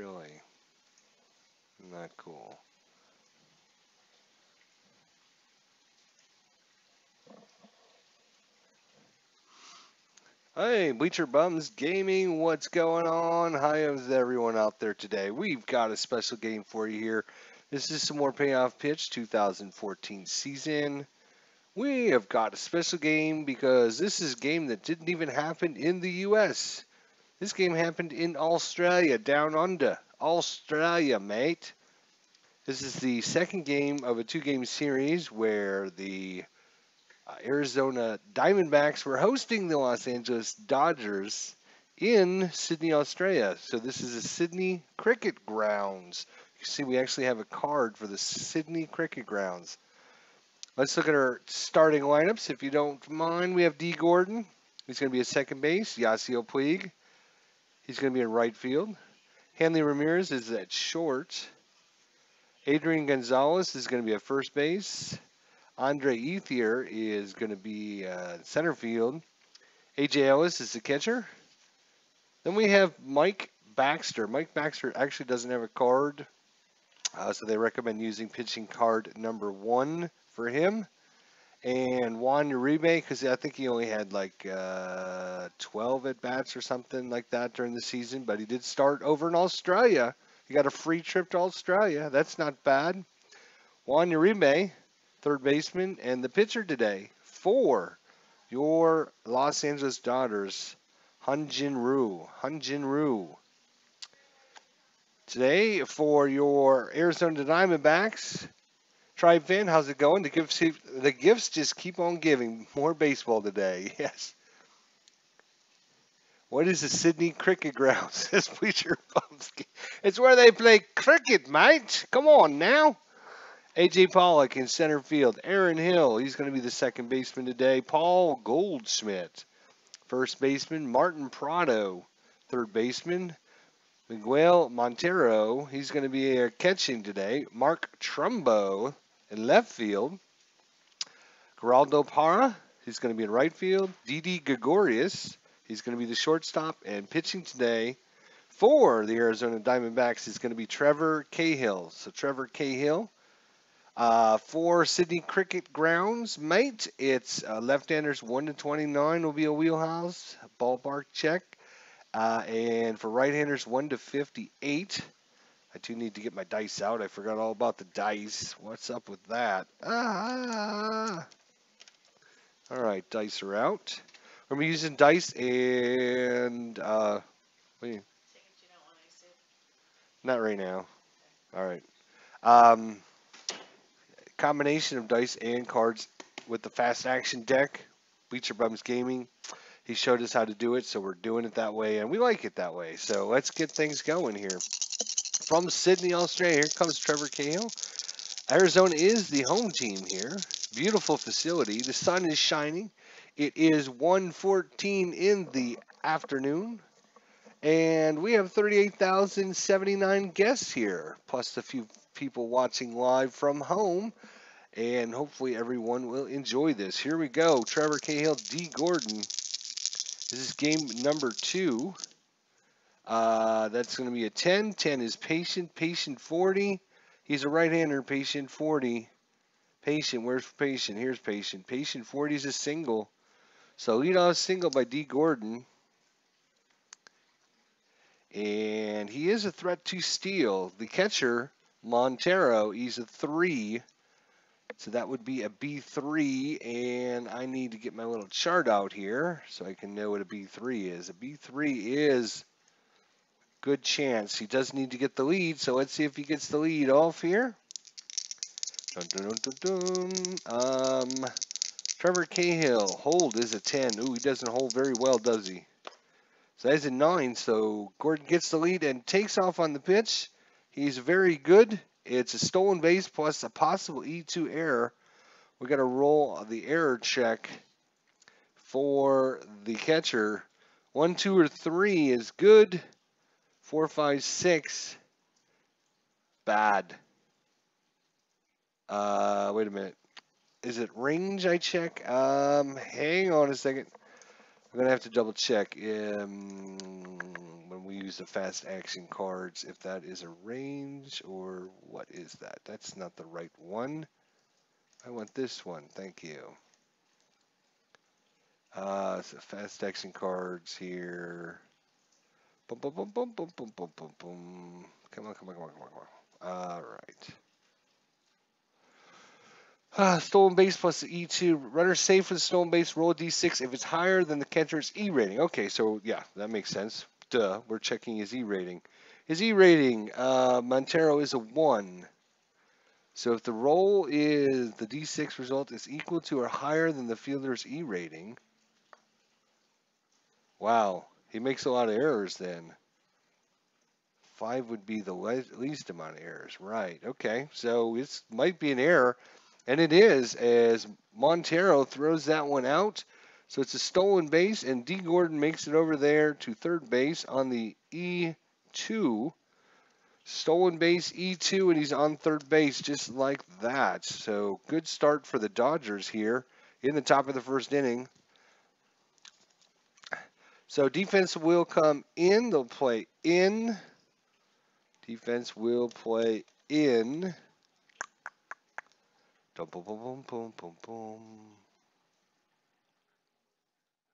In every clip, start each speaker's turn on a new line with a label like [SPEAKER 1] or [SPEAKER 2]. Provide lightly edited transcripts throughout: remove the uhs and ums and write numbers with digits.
[SPEAKER 1] Really? Not cool. Hey, Bleacher Bums Gaming, what's going on? How's everyone out there today? We've got a special game for you here. This is some more Payoff Pitch 2014 season. We have got a special game because this is a game that didn't even happen in the US. This game happened in Australia, down under. Australia, mate. This is the second game of a two-game series where the Arizona Diamondbacks were hosting the Los Angeles Dodgers in Sydney, Australia. So this is the Sydney Cricket Grounds. You see, we actually have a card for the Sydney Cricket Grounds. Let's look at our starting lineups, if you don't mind. We have D. Gordon. He's going to be at second base. Yasiel Puig. He's going to be in right field. Hanley Ramirez is at short. Adrian Gonzalez is going to be at first base. Andre Ethier is going to be center field. A.J. Ellis is the catcher. Then we have Mike Baxter. Mike Baxter actually doesn't have a card, so they recommend using pitching card number 1 for him. And Juan Uribe, because I think he only had like 12 at-bats or something like that during the season, but he did start over in Australia. He got a free trip to Australia. That's not bad. Juan Uribe, third baseman, and the pitcher today for your Los Angeles Dodgers, Hyun-Jin Ryu. Today for your Arizona Diamondbacks, Tribe fan, how's it going? The gifts just keep on giving. More baseball today, yes. What is the Sydney Cricket Grounds? Says Bleacher Bums. It's where they play cricket, mate. Come on now. A.J. Pollock in center field. Aaron Hill, he's going to be the second baseman today. Paul Goldschmidt, first baseman. Martin Prado, third baseman. Miguel Montero, he's going to be catching today. Mark Trumbo in left field. Geraldo Parra, he's going to be in right field. Didi Gregorius, he's going to be the shortstop. And pitching today for the Arizona Diamondbacks is going to be Trevor Cahill. So Trevor Cahill. For Sydney Cricket Grounds, mate, it's left-handers 1 to 29 will be a wheelhouse ballpark check. And for right-handers 1 to 58. I do need to get my dice out. I forgot all about the dice. What's up with that? All right, dice are out. We're using dice and what do you? Not right now. All right. Combination of dice and cards with the fast action deck. Bleacher Bums Gaming. He showed us how to do it, so we're doing it that way, and we like it that way. So let's get things going here. From Sydney, Australia, here comes Trevor Cahill. Arizona is the home team here. Beautiful facility. The sun is shining. It is 1:14 in the afternoon. And we have 38,079 guests here, plus a few people watching live from home. And hopefully everyone will enjoy this. Here we go. Trevor Cahill, D. Gordon. This is game number 2. That's going to be a 10. 10 is Patient. Patient 40. He's a right-hander. Patient 40. Patient. Where's Patient? Here's Patient. Patient 40 is a single. So leadoff single by D. Gordon. And he is a threat to steal. The catcher, Montero, he's a 3. So that would be a B3, and I need to get my little chart out here so I can know what a B3 is. A B3 is good chance. He does need to get the lead, so let's see if he gets the lead off here. Dun, dun, dun, dun, dun. Trevor Cahill, hold is a 10. Ooh, he doesn't hold very well, does he? So that's a 9, so Gordon gets the lead and takes off on the pitch. He's very good. It's a stolen base plus a possible E2 error. We got to roll the error check for the catcher. 1, 2, or 3 is good. 4, 5, 6, bad. Wait a minute. Is it range I check? Hang on a second. I'm going to have to double check when we use the fast action cards if that is a range, or what is that? That's not the right one. I want this one. Thank you. So fast action cards here. Boom, boom, boom, boom, boom, boom, boom, boom, boom. Come on, come on, come on, come on, come on. All right. Stolen base plus E2. Runner safe for the stolen base. Roll a D6 if it's higher than the catcher's E rating. Okay, so yeah, that makes sense. Duh, we're checking his E rating. His E rating, Montero is a 1. So if the roll is, the D6 result is equal to or higher than the fielder's E rating. Wow, he makes a lot of errors then. 5 would be the least amount of errors. Right, okay. So it might be an error. And it is, as Montero throws that one out. So it's a stolen base, and D. Gordon makes it over there to third base on the E2. Stolen base, E2, and he's on third base just like that. So good start for the Dodgers here in the top of the first inning. So defense will come in. They'll play in. Defense will play in. Boom, boom, boom, boom, boom, boom.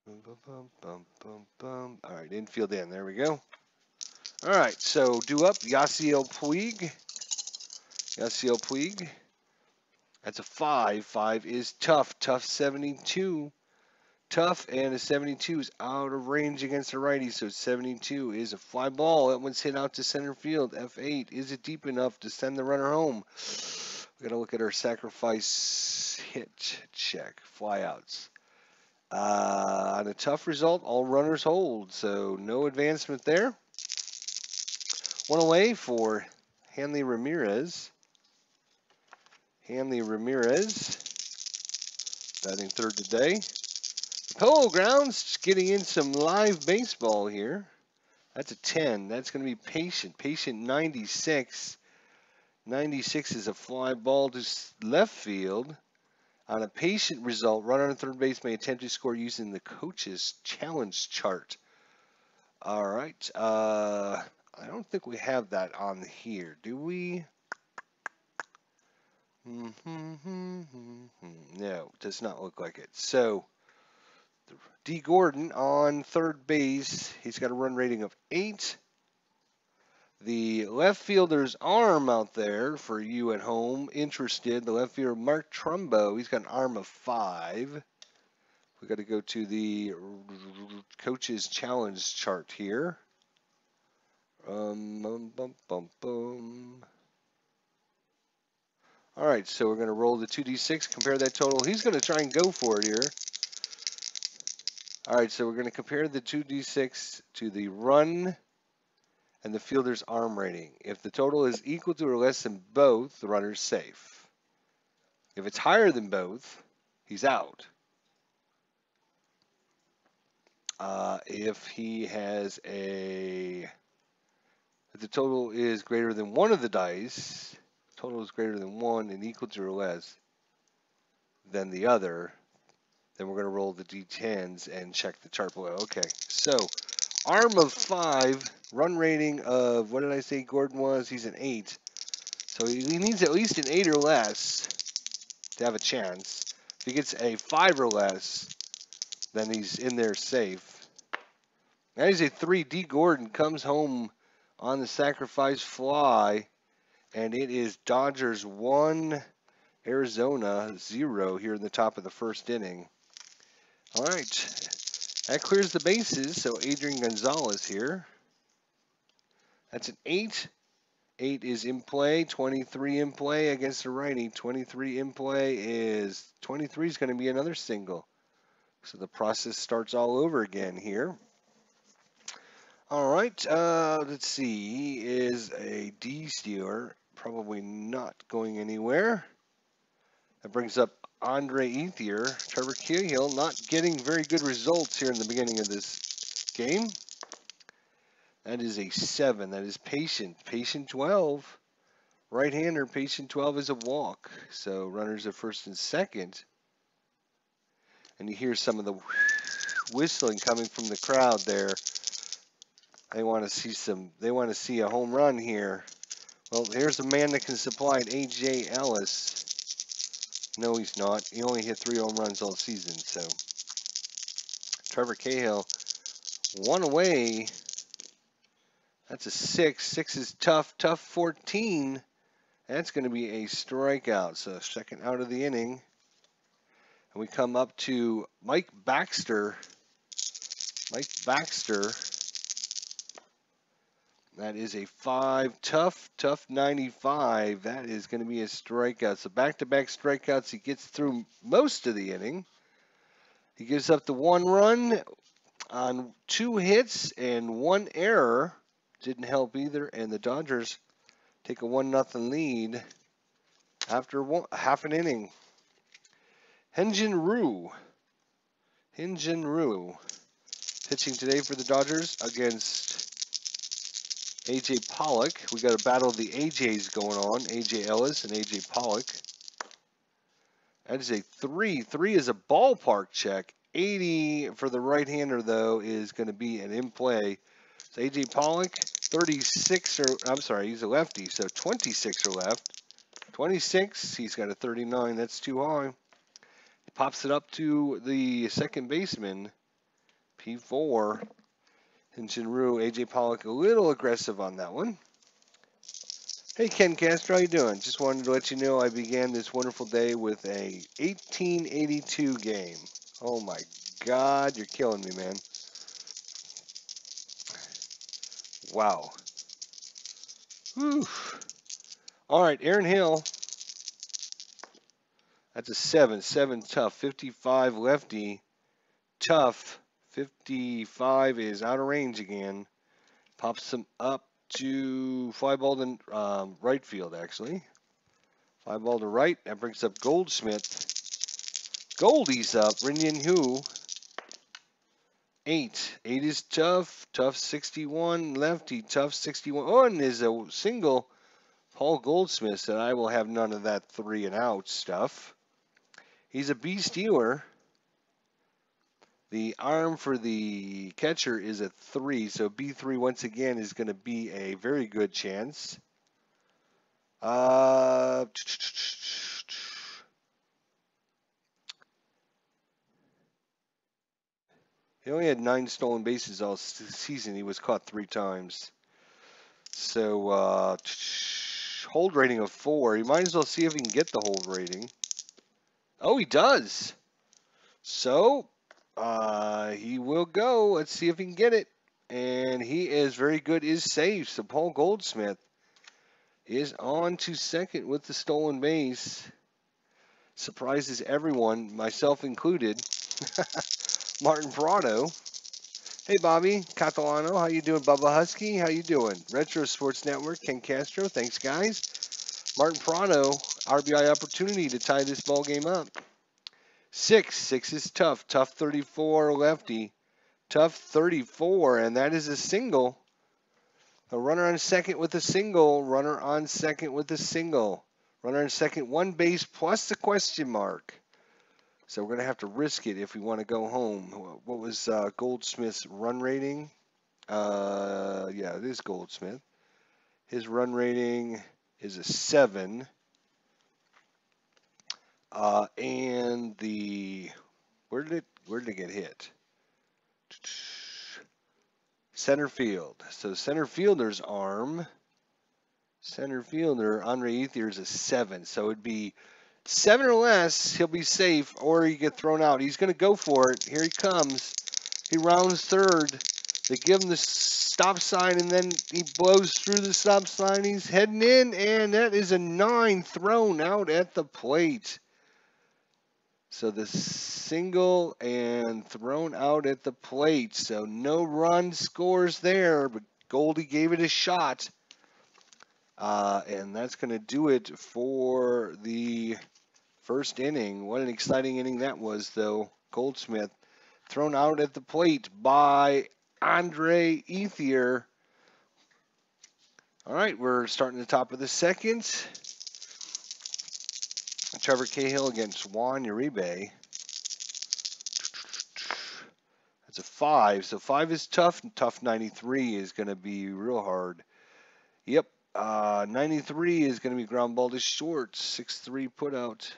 [SPEAKER 1] Boom, boom, boom, boom, boom, boom. All right, infield in. There we go. All right, so due up, Yasiel Puig. Yasiel Puig. That's a 5. 5 is tough. Tough 72. Tough, and a 72 is out of range against the righty, so 72 is a fly ball. That one's hit out to center field. F8. Is it deep enough to send the runner home? We got to look at our sacrifice hit check. Flyouts. On a tough result, all runners hold, so no advancement there. One away for Hanley Ramirez. Hanley Ramirez batting third today. Polo Grounds getting in some live baseball here. That's a 10. That's going to be Patient. Patient 96. 96 is a fly ball to left field. On a Patient result, runner on third base may attempt to score using the coach's challenge chart. All right. I don't think we have that on here, do we? No, does not look like it. So, D. Gordon on third base. He's got a run rating of 8. The left fielder's arm out there for you at home interested. The left fielder, Mark Trumbo, he's got an arm of 5. We got to go to the coach's challenge chart here. All right, so we're going to roll the 2d6, compare that total. He's going to try and go for it here. All right, so we're going to compare the 2d6 to the run and the fielder's arm rating. If the total is equal to or less than both, the runner's safe. If it's higher than both, he's out. If the total is greater than one of the dice, total is greater than 1 and equal to or less than the other, then we're going to roll the d10s and check the chart below. Okay, so arm of 5, run rating of, what did I say Gordon was? He's an 8. So he needs at least an 8 or less to have a chance. If he gets a 5 or less, then he's in there safe. That is a 3. D. Gordon comes home on the sacrifice fly, and it is Dodgers 1, Arizona 0 here in the top of the first inning. All right, that clears the bases, so Adrian Gonzalez here. That's an 8. 8 is in play, 23 in play against the righty. 23 in play is, 23 is going to be another single. So the process starts all over again here. All right, let's see. He is a D stealer, probably not going anywhere. That brings up Andre Ethier. Trevor Cahill not getting very good results here in the beginning of this game. That is a 7. That is Patient. Patient 12. Right-hander, Patient 12 is a walk. So runners at first and second. And you hear some of the whistling coming from the crowd there. They want to see They want to see a home run here. Well, here's a man that can supply it, A.J. Ellis. No, he's not. He only hit 3 home runs all season. So Trevor Cahill, 1 away. That's a 6. 6 is tough. Tough 14. That's going to be a strikeout. So second out of the inning. And we come up to Mike Baxter. Mike Baxter. That is a 5. Tough 95. That is going to be a strikeout. So back-to-back strikeouts. He gets through most of the inning. He gives up the 1 run on 2 hits and 1 error. Didn't help either. And the Dodgers take a 1-0 lead after half an inning. Hyun-Jin Ryu pitching today for the Dodgers against A.J. Pollock. We got a battle of the AJs going on. A.J. Ellis and A.J. Pollock. That is a 3. 3 is a ballpark check. 80 for the right-hander, though, is going to be an in play. So A.J. Pollock, 36, I'm sorry, he's a lefty, so 26 are left. 26, he's got a 39. That's too high. He pops it up to the second baseman, P4. Hyun-Jin Ryu, A.J. Pollock, a little aggressive on that one. Hey, Ken Castro, how you doing? Just wanted to let you know I began this wonderful day with a 1882 game. Oh, my God, you're killing me, man. Wow. Whew. All right, Aaron Hill. That's a 7. 7 tough. 55 lefty. Tough. 55 is out of range again. Pops him up to fly ball to right field, actually. Fly ball to right. That brings up Goldschmidt. Goldie's up. Rinyan Hu. 8. 8 is tough. Tough 61. Lefty. Tough 61 is a single. Paul Goldschmidt said, I will have none of that 3 and out stuff. He's a B stealer. The arm for the catcher is a 3, so B3 once again is going to be a very good chance. He only had 9 stolen bases all season. He was caught 3 times. So hold rating of 4. You might as well see if he can get the hold rating. Oh, he does. So he will go. Let's see if he can get it. And he is very good, is safe. So Paul Goldschmidt is on to second with the stolen base. Surprises everyone, myself included. Martin Prado. Hey, Bobby Catalano. How you doing, Bubba Husky? How you doing? Retro Sports Network, Ken Castro. Thanks, guys. Martin Prado, RBI opportunity to tie this ball game up. 6. 6 is tough. Tough 34 lefty. Tough 34, and that is a single. A runner on second with a single. Runner on second with a single. Runner on second, 1 base plus the question mark. So we're going to have to risk it if we want to go home. What was Goldschmidt's run rating? Yeah, it is Goldschmidt. His run rating is a 7. And the where did it get hit? Center field. So center fielder's arm. Center fielder Andre Ethier is a 7. So it'd be 7 or less. He'll be safe, or he get thrown out. He's going to go for it. Here he comes. He rounds third. They give him the stop sign, and then he blows through the stop sign. He's heading in, and that is a 9 thrown out at the plate. So the single and thrown out at the plate. So no run scores there, but Goldie gave it a shot. And that's going to do it for the first inning. What an exciting inning that was, though. Goldschmidt thrown out at the plate by Andre Ethier. All right, we're starting the top of the second. Trevor Cahill against Juan Uribe. That's a 5. So 5 is tough, and tough 93 is going to be real hard. Yep. 93 is going to be ground ball to short. 6-3 put out.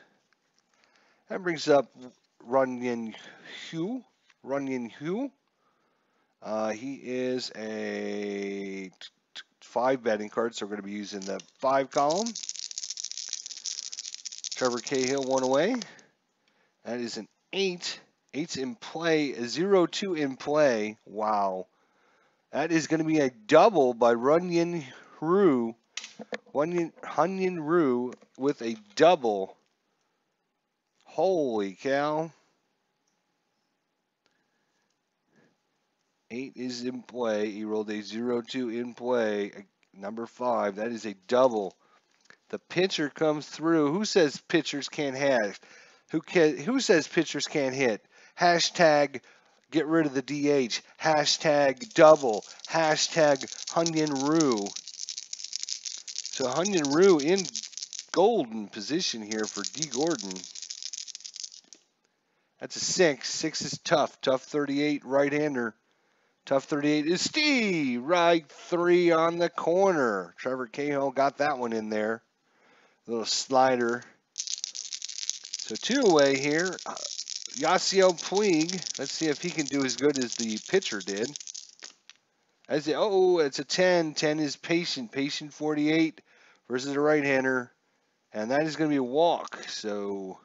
[SPEAKER 1] That brings up Runyon Hugh. He is a 5 betting card, so we're going to be using the 5 column. Trevor Cahill, 1 away. That is an 8. 8's in play. A 0-2 in play. Wow. That is going to be a double by Runyon Rue. Runyon Rue with a double. Holy cow. 8 is in play. He rolled a 0-2 in play. Number 5. That is a double. The pitcher comes through. Who says pitchers can't hit? Who says pitchers can't hit? Hashtag get rid of the DH. Hashtag double. Hashtag Hunyon Rue. So Hunyon Rue in golden position here for D. Gordon. That's a 6. 6 is tough. Tough 38 right-hander. Tough 38 is Steve. Right 3 on the corner. Trevor Cahill got that one in there. Little slider. So 2 away here. Yasiel Puig. Let's see if he can do as good as the pitcher did. It's a 10. 10 is patient. Patient 48 versus a right-hander. And that is going to be a walk. So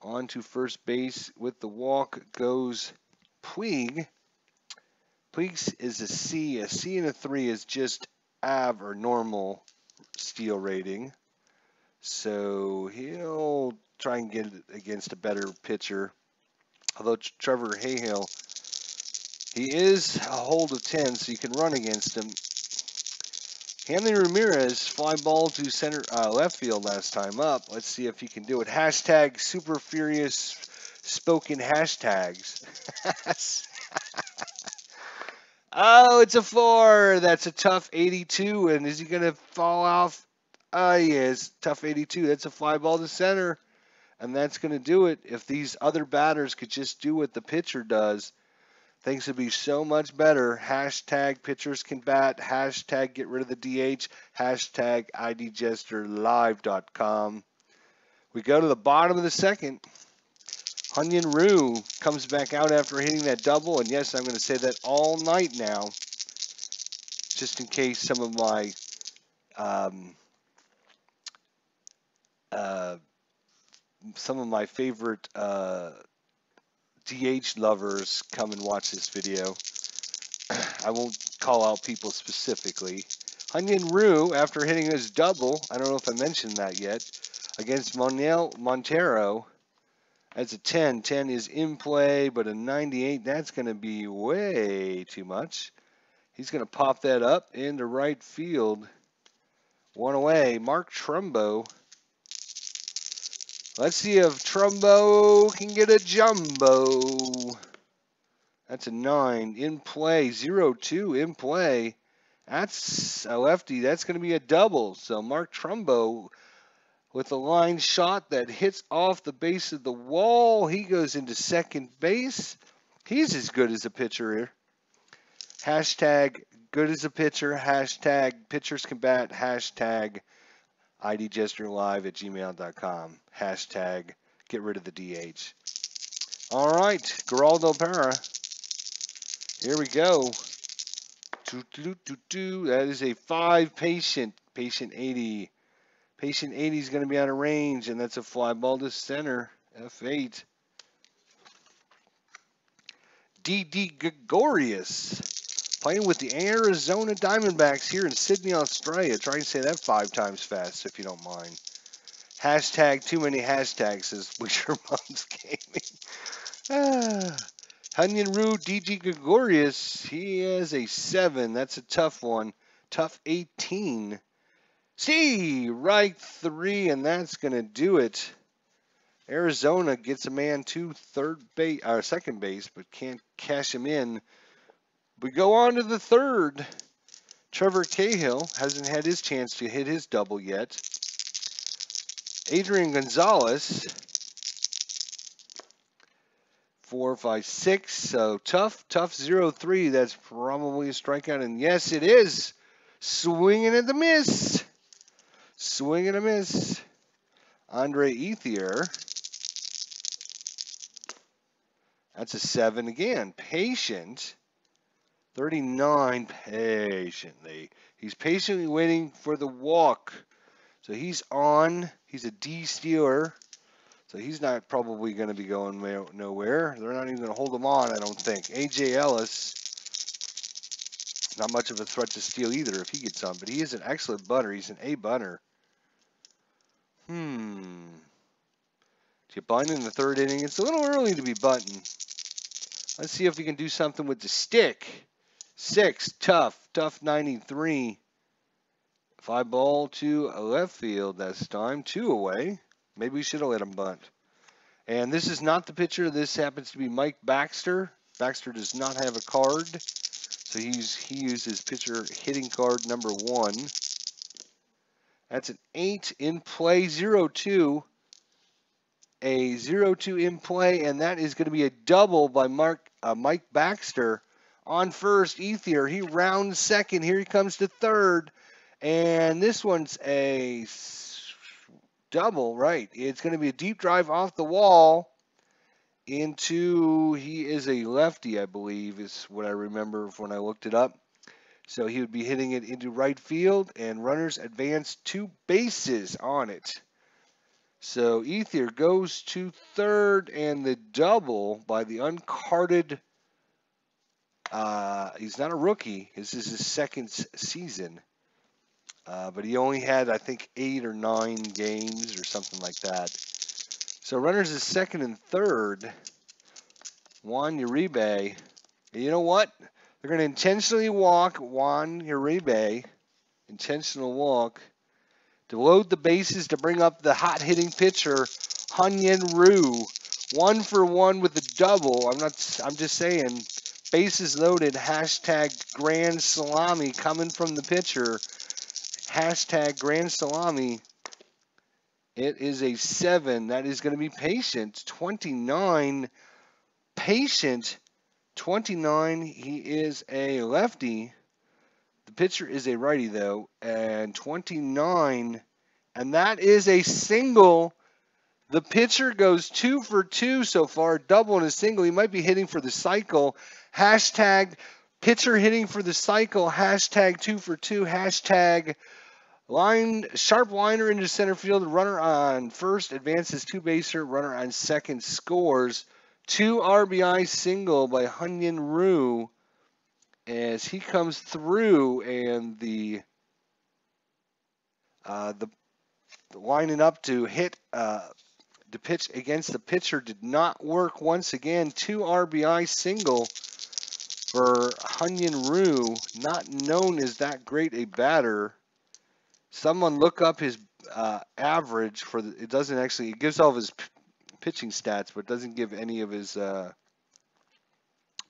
[SPEAKER 1] on to first base with the walk goes Puig. Puig is a C. A C and a 3 is just av or normal steal rating. So he'll try and get it against a better pitcher. Although Trevor Cahill, he is a hold of 10, so you can run against him. Hanley Ramirez, fly ball to center left field last time up. Let's see if he can do it. Hashtag super furious spoken hashtags. Oh, it's a 4. That's a tough 82. And is he going to fall off? He is. Tough 82. That's a fly ball to center. And that's going to do it. If these other batters could just do what the pitcher does, things would be so much better. Hashtag pitchers can bat. Hashtag get rid of the DH. Hashtag IDJesterLive.com. We go to the bottom of the second. Hunyon Rue comes back out after hitting that double. And yes, I'm going to say that all night now, just in case some of my favorite DH lovers come and watch this video. I won't call out people specifically. Hunyon Rue, after hitting his double, I don't know if I mentioned that yet, against Manuel Montero, as a 10. 10 is in play, but a 98, that's going to be way too much. He's going to pop that up into right field. 1 away. Mark Trumbo. Let's see if Trumbo can get a jumbo. That's a 9. In play. 0-2 in play. That's a lefty. That's going to be a double. So Mark Trumbo with a line shot that hits off the base of the wall. He goes into second base. He's as good as a pitcher here. Hashtag good as a pitcher. Hashtag pitchers can bat. Hashtag IDJesterLive@gmail.com. Hashtag get rid of the DH. All right, Geraldo Parra. Here we go. That is a 5 patient. Patient 80. Patient 80 is going to be out of range, and that's a fly ball to center. F8. D.D. Gregorius. Playing with the Arizona Diamondbacks here in Sydney, Australia. Try and say that 5 times fast, if you don't mind. Hashtag too many hashtags, says Bleacher Bums Gaming. Hunyon Rue, D.G. Gregorius. He has a 7. That's a tough one. Tough 18. See, right 3, and that's going to do it. Arizona gets a man to second base, but can't cash him in. We go on to the third. Trevor Cahill hasn't had his chance to hit his double yet. Adrian Gonzalez 4, 5, 6. So tough 0-3. That's probably a strikeout. And yes, it is. Swinging at the miss. Swing and a miss. Andre Ethier. That's a 7 again. Patient. 39 patiently. He's patiently waiting for the walk. So he's on. He's a D stealer. So he's not probably going to be going nowhere. They're not even going to hold him on, I don't think. A.J. Ellis, not much of a threat to steal either if he gets on. But he is an excellent bunter. He's an A bunter. To bunt in the 3rd inning. It's a little early to be bunting. Let's see if we can do something with the stick. 6, tough 93. 5 ball to left field this time. 2 away. Maybe we should have let him bunt. And this is not the pitcher. This happens to be Mike Baxter. Baxter does not have a card. So he uses pitcher hitting card number 1. That's an 8 in play, 0-2. A 0-2 in play, and that is going to be a double by Mike Baxter. On first, Ethier, he rounds second. Here he comes to third. And this one's a double, right? It's going to be a deep drive off the wall into, he is a lefty, I believe, is what I remember when I looked it up. So he would be hitting it into right field, and runners advance 2 bases on it. So Ethier goes to third, and the double by the uncarded. He's not a rookie. This is his 2nd season. But he only had, I think, 8 or 9 games or something like that. So runners is 2nd and 3rd. Juan Uribe. And you know what? They're going to intentionally walk Juan Uribe. Intentional walk. To load the bases to bring up the hot-hitting pitcher, Hunyin Ryu. 1 for 1 with the double. I'm just saying, bases loaded, hashtag grand salami coming from the pitcher. Hashtag grand salami. It is a 7. That is going to be Patient. 29. Patient. 29. He is a lefty. The pitcher is a righty, though. And 29. And that is a single. The pitcher goes 2 for 2 so far. Double and a single. He might be hitting for the cycle. Hashtag pitcher hitting for the cycle. Hashtag 2 for 2. Hashtag sharp liner into center field. Runner on first advances 2 baser. Runner on second scores. 2 RBI single by Hunyin Ryu as he comes through, and the lining up to hit the pitch against the pitcher did not work once again. 2 RBI single for Hunyin Ryu, not known as that great a batter. Someone look up his average for the, it doesn't actually, it gives all of his pitching stats, but doesn't give any of his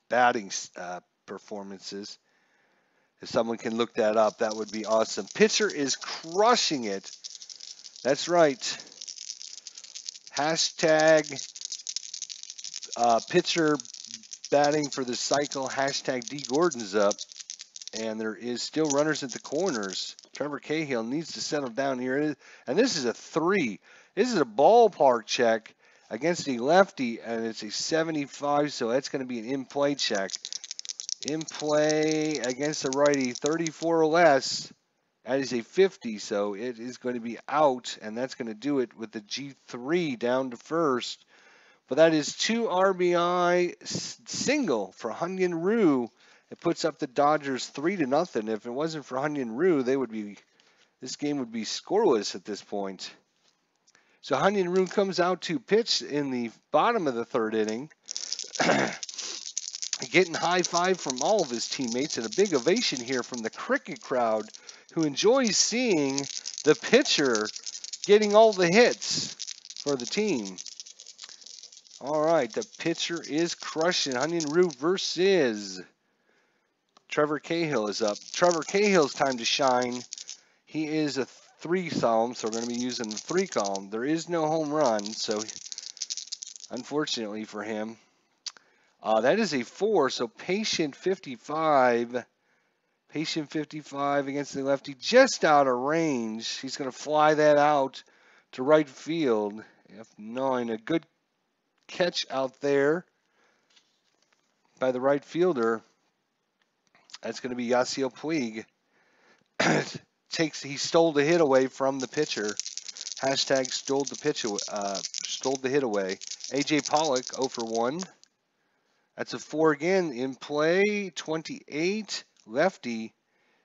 [SPEAKER 1] batting performances. If someone can look that up, that would be awesome. Pitcher is crushing it. That's right. Hashtag pitcher batting for the cycle. Hashtag D Gordon's up. And there is still runners at the corners. Trevor Cahill needs to settle down here. And this is a 3. This is a ballpark check against a lefty, and it's a 75, so that's going to be an in-play check. In play against the righty, 34 or less. That is a 50, so it is going to be out, and that's going to do it with the G3 down to first. But that is 2 RBI single for Hunyin Ryu. It puts up the Dodgers 3-0. If it wasn't for Hunyin Ryu, this game would be scoreless at this point. So Hunyin Ryu comes out to pitch in the bottom of the 3rd inning. Getting high five from all of his teammates, and a big ovation here from the cricket crowd, who enjoys seeing the pitcher getting all the hits for the team. All right, the pitcher is crushing. Hunyin Ryu versus Trevor Cahill is up. Trevor Cahill's time to shine. He is a 3 column, so we're going to be using the 3 column. There is no home run, so unfortunately for him. That is a 4, so Patient 55. Patient 55 against the lefty, just out of range. He's going to fly that out to right field. F9, a good catch out there by the right fielder. That's going to be Yasiel Puig. He stole the hit away from the pitcher. Hashtag stole the hit away. AJ Pollock 0 for 1. That's a 4 again. In play 28. Lefty.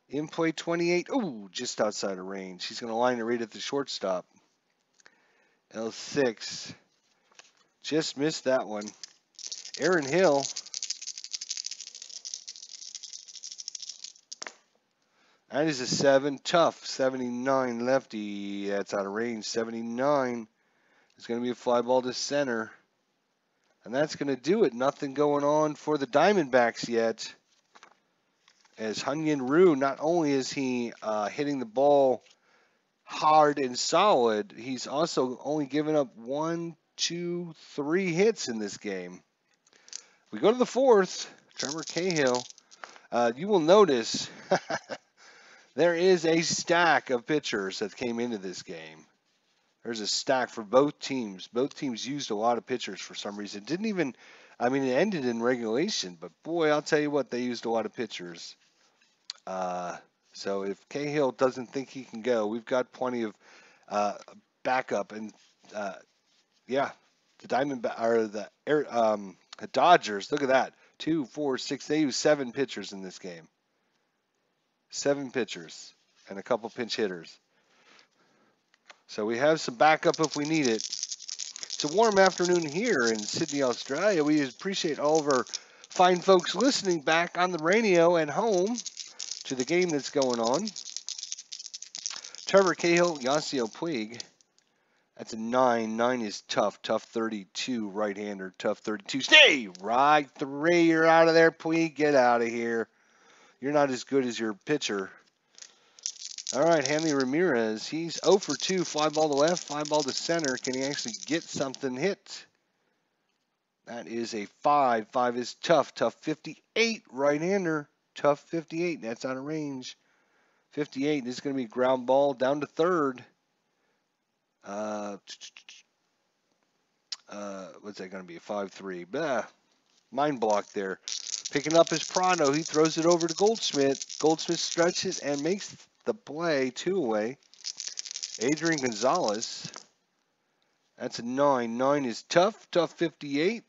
[SPEAKER 1] In play 28. Ooh, just outside of range. He's going to line it right at the shortstop. L6. Just missed that one. Aaron Hill. That is a 7. Tough. 79 lefty. That's out of range. 79. It's going to be a fly ball to center. And that's going to do it. Nothing going on for the Diamondbacks yet. As Hunyin Ryu, not only is he hitting the ball hard and solid, he's also only given up 1, 2, 3 hits in this game. We go to the 4th. Trevor Cahill. You will notice there is a stack of pitchers that came into this game. There's a stack for both teams. Both teams used a lot of pitchers for some reason. It ended in regulation, but boy, I'll tell you what, they used a lot of pitchers. So if Cahill doesn't think he can go, we've got plenty of backup. And yeah, the the Dodgers. Look at that, 2, 4, 6. They used 7 pitchers in this game. 7 pitchers and a couple pinch hitters. So we have some backup if we need it. It's a warm afternoon here in Sydney, Australia. We appreciate all of our fine folks listening back on the radio and home to the game that's going on. Trevor Cahill, Yasiel Puig. That's a 9. 9 is tough. Tough 32. Right-hander. Tough 32. Stay right 3. You're out of there, Puig. Get out of here. You're not as good as your pitcher. All right, Hanley Ramirez. He's 0 for 2. Fly ball to left, fly ball to center. Can he actually get something hit? That is a 5. 5 is tough. Tough 58. Right-hander. Tough 58. That's out of range. 58. This is going to be ground ball down to third. What's that going to be? 5-3. Mind block there. Picking up his Prado. He throws it over to Goldschmidt. Goldschmidt stretches and makes the play. 2 away. Adrian Gonzalez. That's a 9. 9 is tough. Tough 58.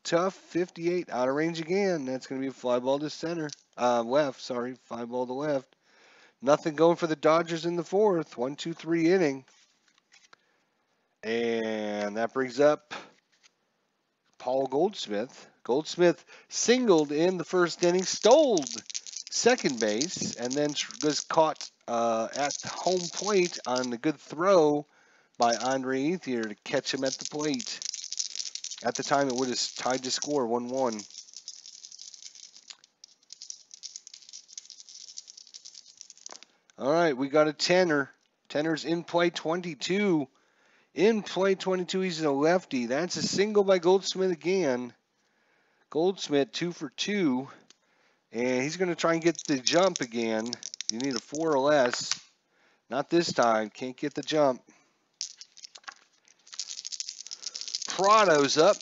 [SPEAKER 1] Tough 58. Out of range again. That's going to be a fly ball to center. Left. Sorry. Fly ball to left. Nothing going for the Dodgers in the 4th. 1, 2, 3 inning. And that brings up Paul Goldschmidt. Goldschmidt singled in the first inning, stole second base, and then was caught at home plate on a good throw by Andre Ethier to catch him at the plate. At the time, it would have tied the score 1-1. All right, we got a tenor. Tenor's in play 22. In play 22, he's a lefty. That's a single by Goldschmidt again. Goldschmidt 2 for 2. And he's going to try and get the jump again. You need a 4 or less. Not this time. Can't get the jump. Prado's up.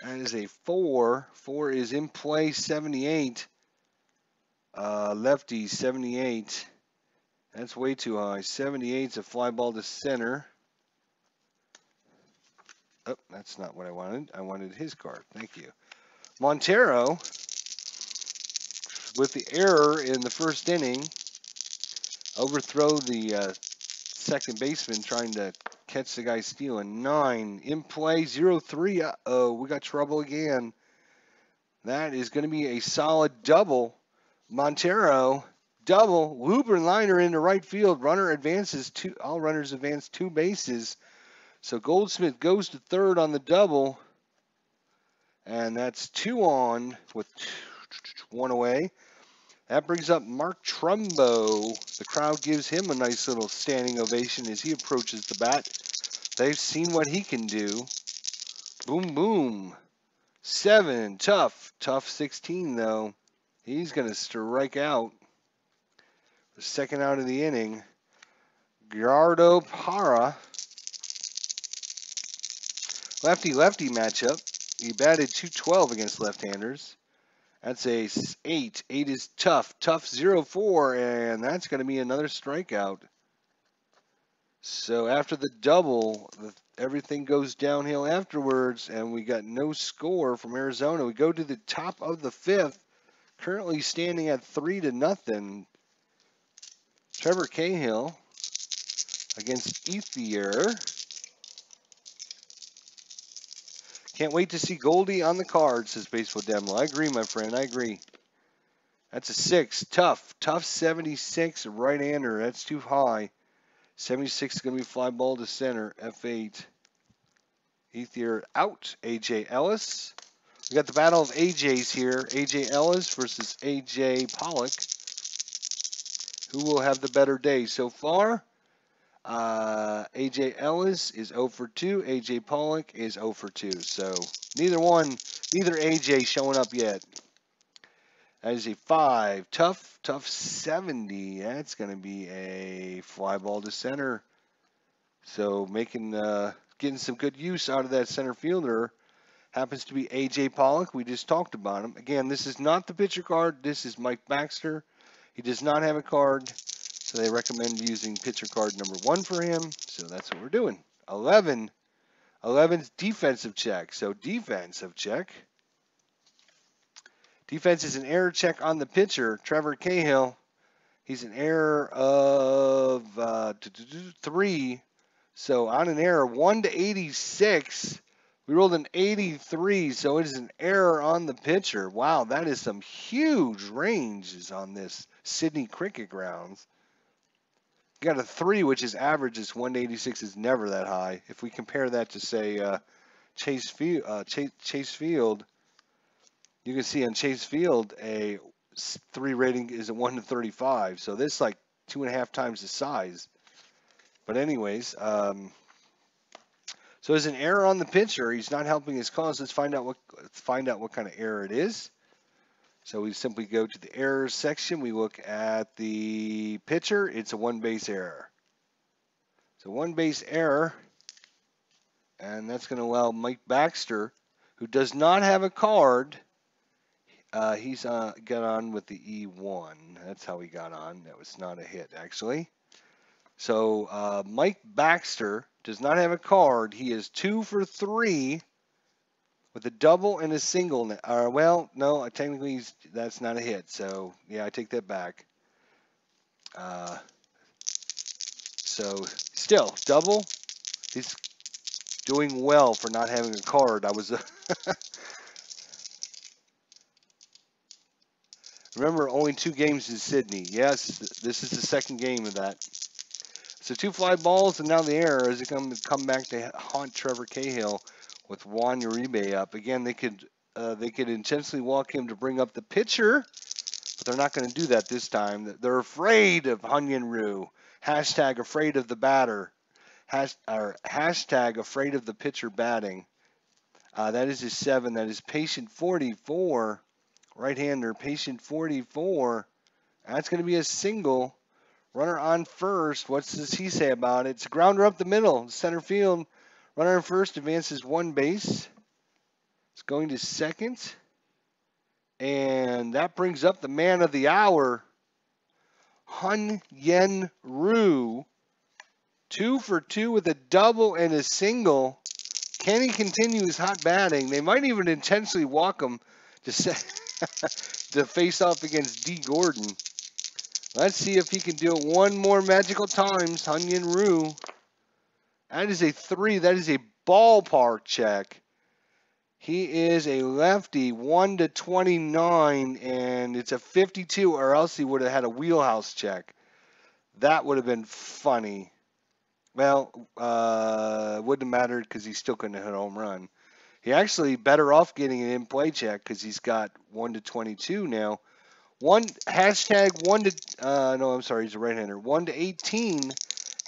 [SPEAKER 1] That is a 4. 4 is in play 78. Lefty 78. That's way too high. 78's a fly ball to center. Oh, that's not what I wanted. I wanted his card. Thank you. Montero, with the error in the first inning, overthrow the second baseman trying to catch the guy stealing. 9 in play, 0-3. Uh-oh, we got trouble again. That is going to be a solid double. Montero, double. Looper liner into right field. Runner advances all runners advance 2 bases. So Goldschmidt goes to third on the double. And that's 2 on with 1 away. That brings up Mark Trumbo. The crowd gives him a nice little standing ovation as he approaches the bat. They've seen what he can do. Boom, boom. 7. Tough. Tough 16, though. He's going to strike out. The second out of the inning. Gerardo Parra. Lefty-lefty matchup. He batted .212 against left-handers. That's a 8. 8 is tough. Tough 0-4, and that's going to be another strikeout. So after the double, everything goes downhill afterwards, and we got no score from Arizona. We go to the top of the 5th, currently standing at 3-0. Trevor Cahill against Ethier. Can't wait to see Goldie on the card, says Baseball Demo. I agree, my friend. I agree. That's a 6. Tough. Tough 76. Right-hander. That's too high. 76 is going to be fly ball to center. F8. Ethier out. A.J. Ellis. We got the battle of AJs here. A.J. Ellis versus A.J. Pollock. Who will have the better day so far? A.J. Ellis is 0 for 2. A.J. Pollock is 0 for 2. So neither A.J. showing up yet. That is a 5. Tough 70. That's going to be a fly ball to center. So getting some good use out of that center fielder happens to be A.J. Pollock. We just talked about him. Again, this is not the pitcher card. This is Mike Baxter. He does not have a card. So they recommend using pitcher card number 1 for him. So that's what we're doing. 11. 11's defensive check. So defensive check. Defense is an error check on the pitcher, Trevor Cahill. He's an error of 3. So on an error, 1 to 86. We rolled an 83, so it is an error on the pitcher. Wow, that is some huge ranges on this Sydney Cricket Grounds. You got a 3, which is average. Is 1 to 86 is never that high. If we compare that to, say, Chase Field, you can see on Chase Field a 3 rating is a 1 to 35. So this is like 2.5 times the size. But anyways, so there's an error on the pitcher. He's not helping his cause. Let's find out what kind of error it is. So we simply go to the errors section. We look at the pitcher. It's a 1-base error. So 1-base error, and that's going to allow Mike Baxter, who does not have a card. He's got on with the E1. That's how he got on. That was not a hit, actually. So Mike Baxter does not have a card. He is 2 for 3 with a double and a single. Well, no, technically that's not a hit. So yeah, I take that back. So still double. He's doing well for not having a card. I was. Remember, only 2 games in Sydney. Yes, this is the second game of that. So 2 fly balls, and now the error is going to come back to haunt Trevor Cahill with Juan Uribe up. Again, they could intentionally walk him to bring up the pitcher, but they're not going to do that this time. They're afraid of Hunyan Ryu. Hashtag afraid of the batter. Hashtag afraid of the pitcher batting. That is his 7. That is patient 44. Right-hander, patient 44. That's going to be a single. Runner on first. What does he say about it? It's a grounder up the middle. Center field. Runner on first advances 1 base. It's going to second. And that brings up the man of the hour, Hunyan Ryu. 2 for 2 with a double and a single. Can he continue his hot batting? They might even intentionally walk him to face off against D. Gordon. Let's see if he can do it one more magical times. Hunyan Ryu. That is a 3. That is a ballpark check. He is a lefty, 1 to 29, and it's a 52, or else he would have had a wheelhouse check. That would have been funny. Well, wouldn't have mattered because he still couldn't have hit a home run. He actually better off getting an in-play check because he's got 1 to 22 now. Hashtag 1 to, no, I'm sorry, he's a right-hander. 1 to 18,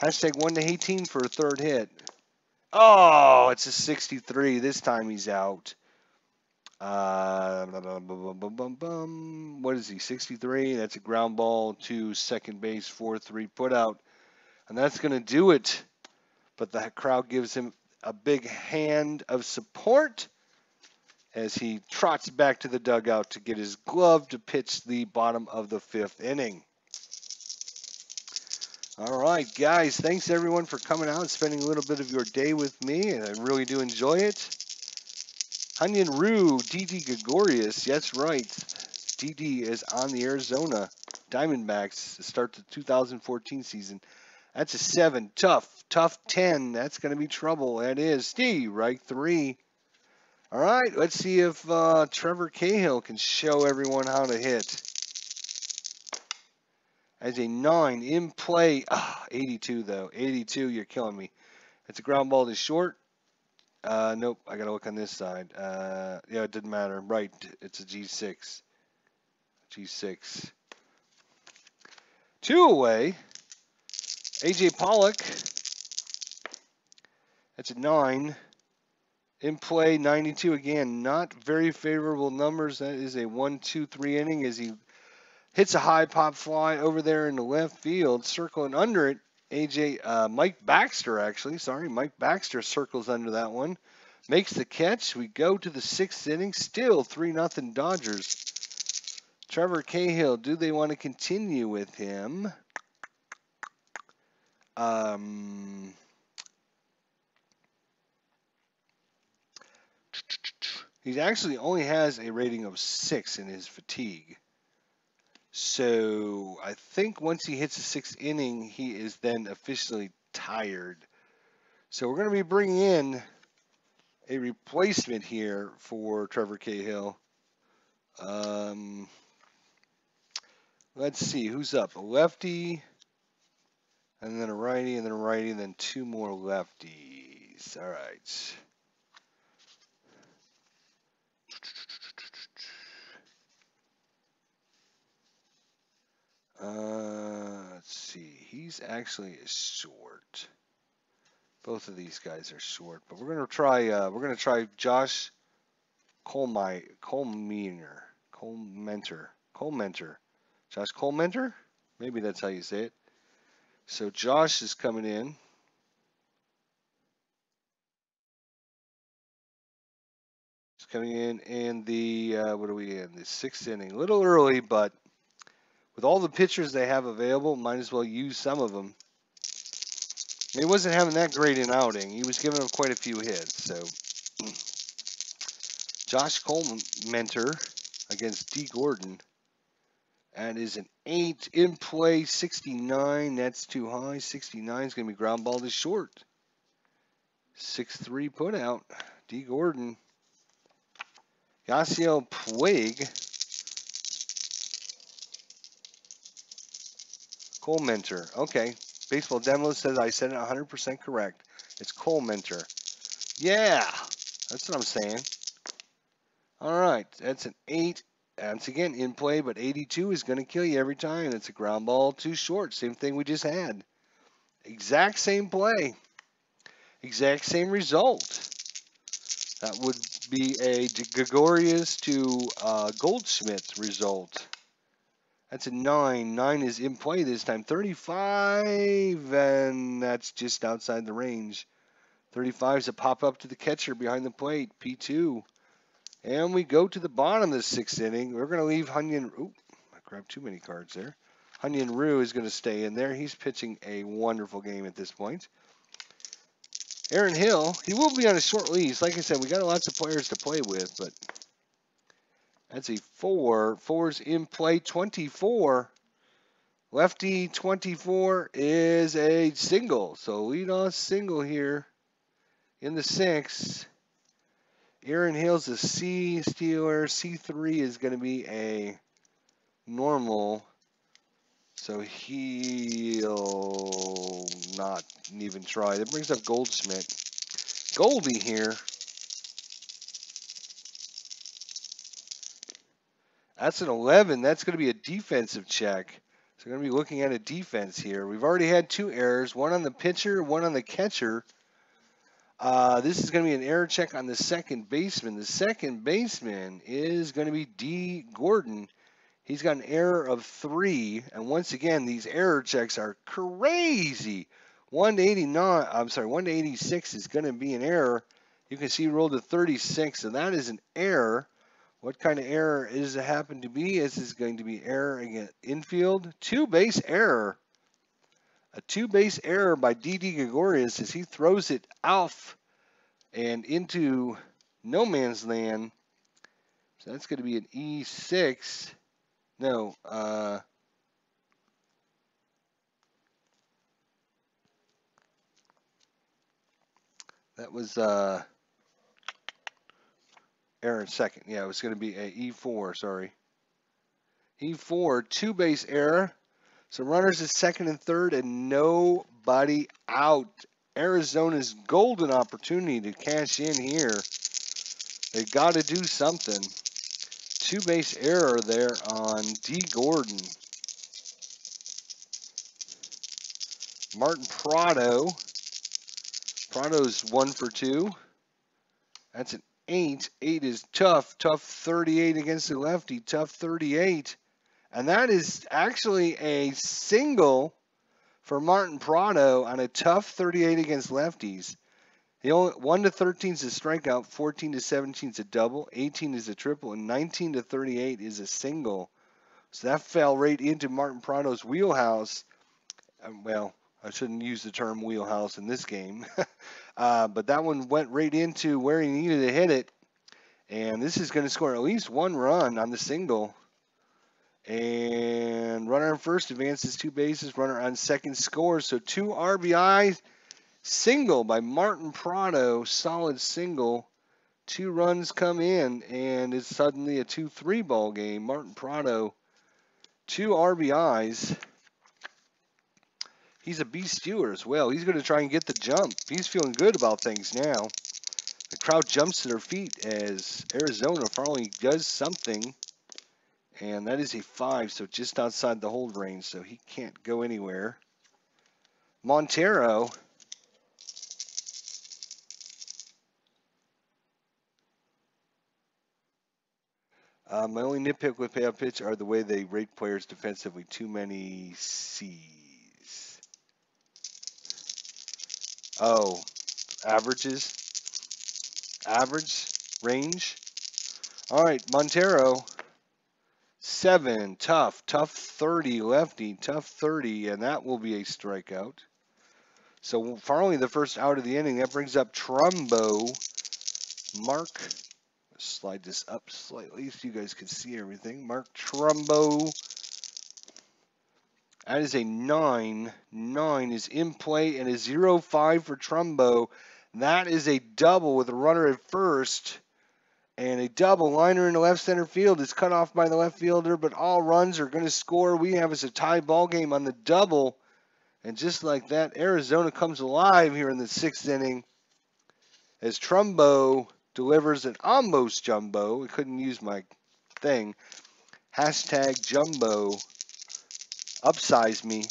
[SPEAKER 1] hashtag 1 to 18 for a 3rd hit. Oh, it's a 63. This time he's out. What is he? 63. That's a ground ball to second base, 4-3 put out. And that's going to do it. But the crowd gives him a big hand of support as he trots back to the dugout to get his glove to pitch the bottom of the 5th inning. All right, guys, thanks everyone for coming out and spending a little bit of your day with me, and I really do enjoy it. Hunyan Ryu, D.D. Gregorius, that's right. D.D. is on the Arizona Diamondbacks to start the 2014 season. That's a 7. Tough 10. That's going to be trouble. That is. Steve, right? 3. All right, let's see if Trevor Cahill can show everyone how to hit. As a 9 in play. 82, though. 82, you're killing me. It's a ground ball to short. Nope, I got to look on this side. Yeah, it didn't matter. Right, it's a G6. G6. 2 away. A.J. Pollock. That's a 9. In play, 92 again. Not very favorable numbers. That is a 1-2-3 inning as he hits a high pop fly over there in the left field. Circling under it, Mike Baxter, actually. Sorry, Mike Baxter circles under that one. Makes the catch. We go to the 6th inning. Still 3-0 Dodgers. Trevor Cahill, do they want to continue with him? He actually only has a rating of 6 in his fatigue. So I think once he hits the 6th inning, he is then officially tired. So we're going to be bringing in a replacement here for Trevor Cahill. Let's see, who's up? A lefty, and then a righty, and then a righty, and then 2 more lefties. All right. Let's see. He's actually a short. Both of these guys are short, but we're gonna try Josh Colementer. Josh Colementer? Maybe that's how you say it. So Josh is coming in. He's coming in the what are we in? The 6th inning. A little early, but with all the pitchers they have available, might as well use some of them. He wasn't having that great an outing. He was giving them quite a few hits. So Josh Colementer against D. Gordon. That is an 8 in play, 69. That's too high. 69 is going to be ground ball to short. 6-3 put out. D. Gordon. Yasiel Puig. Colementer. Okay. Baseball Demo says I said it 100% correct. It's Colementer. Yeah. That's what I'm saying. All right. That's an 8. Once again, in play, but 82 is going to kill you every time. It's a ground ball too short. Same thing we just had. Exact same play. Exact same result. That would be a Gregorius to Goldschmidt result. That's a 9. 9 is in play this time. 35, and that's just outside the range. 35 is a pop up to the catcher behind the plate. P2. And we go to the bottom of the 6th inning. We're going to leave Hunyan. Oop, I grabbed too many cards there. Hunyan Ryu is going to stay in there. He's pitching a wonderful game at this point. Aaron Hill, he will be on a short leash. Like I said, we got lots of players to play with, but that's a 4. 4's in play, 24. Lefty 24 is a single. So leadoff single here in the 6th. Aaron Hill's a C stealer. C3 is going to be a normal. So he'll not even try. That brings up Goldschmidt. Goldie here. That's an 11. That's going to be a defensive check. So we're going to be looking at a defense here. We've already had 2 errors. One on the pitcher, one on the catcher. This is going to be an error check on the second baseman. The second baseman is going to be D. Gordon. He's got an error of 3, and once again, these error checks are crazy. 189, I'm sorry, 186 is going to be an error. You can see he rolled a 36, so that is an error. What kind of error is it happen to be? This is going to be error against infield. Two-base error. A two-base error by D.D. Gregorius as he throws it off and into no man's land. So that's going to be an E6. No, that was error second. Yeah, it was going to be a E4, sorry. E4, two-base error. So runners at second and third and nobody out. Arizona's golden opportunity to cash in here. They got to do something. Two-base error there on D. Gordon. Martin Prado. Prado's 1 for 2. That's an 8. 8 is tough. Tough 38 against the lefty. Tough 38. And that is actually a single for Martin Prado on a tough 38 against lefties. The only 1 to 13 is a strikeout, 14 to 17 is a double, 18 is a triple, and 19 to 38 is a single. So that fell right into Martin Prado's wheelhouse. Well, I shouldn't use the term wheelhouse in this game, but that one went right into where he needed to hit it. And this is going to score at least 1 run on the single. And runner on first advances 2 bases. Runner on second scores. So 2 RBIs. Single by Martin Prado. Solid single. 2 runs come in. And it's suddenly a 2-3 ball game. Martin Prado, 2 RBIs. He's a beast stewer as well. He's going to try and get the jump. He's feeling good about things now. The crowd jumps to their feet as Arizona finally does something. And that is a 5, so just outside the hold range, so he can't go anywhere. Montero. My only nitpick with payoff pitch are the way they rate players defensively. Too many C's. Oh, averages. Average range. All right, Montero. 7, tough 30, lefty, tough 30, and that will be a strikeout. So finally the first out of the inning, that brings up Trumbo. Mark, slide this up slightly so you guys can see everything. Mark Trumbo. That is a 9. 9 is in play and a 0-5 for Trumbo. That is a double with a runner at first. And a double liner in the left center field is cut off by the left fielder, but all runs are going to score. We have us a tie ball game on the double. And just like that, Arizona comes alive here in the 6th inning as Trumbo delivers an almost jumbo. I couldn't use my thing. Hashtag jumbo. Upsize me.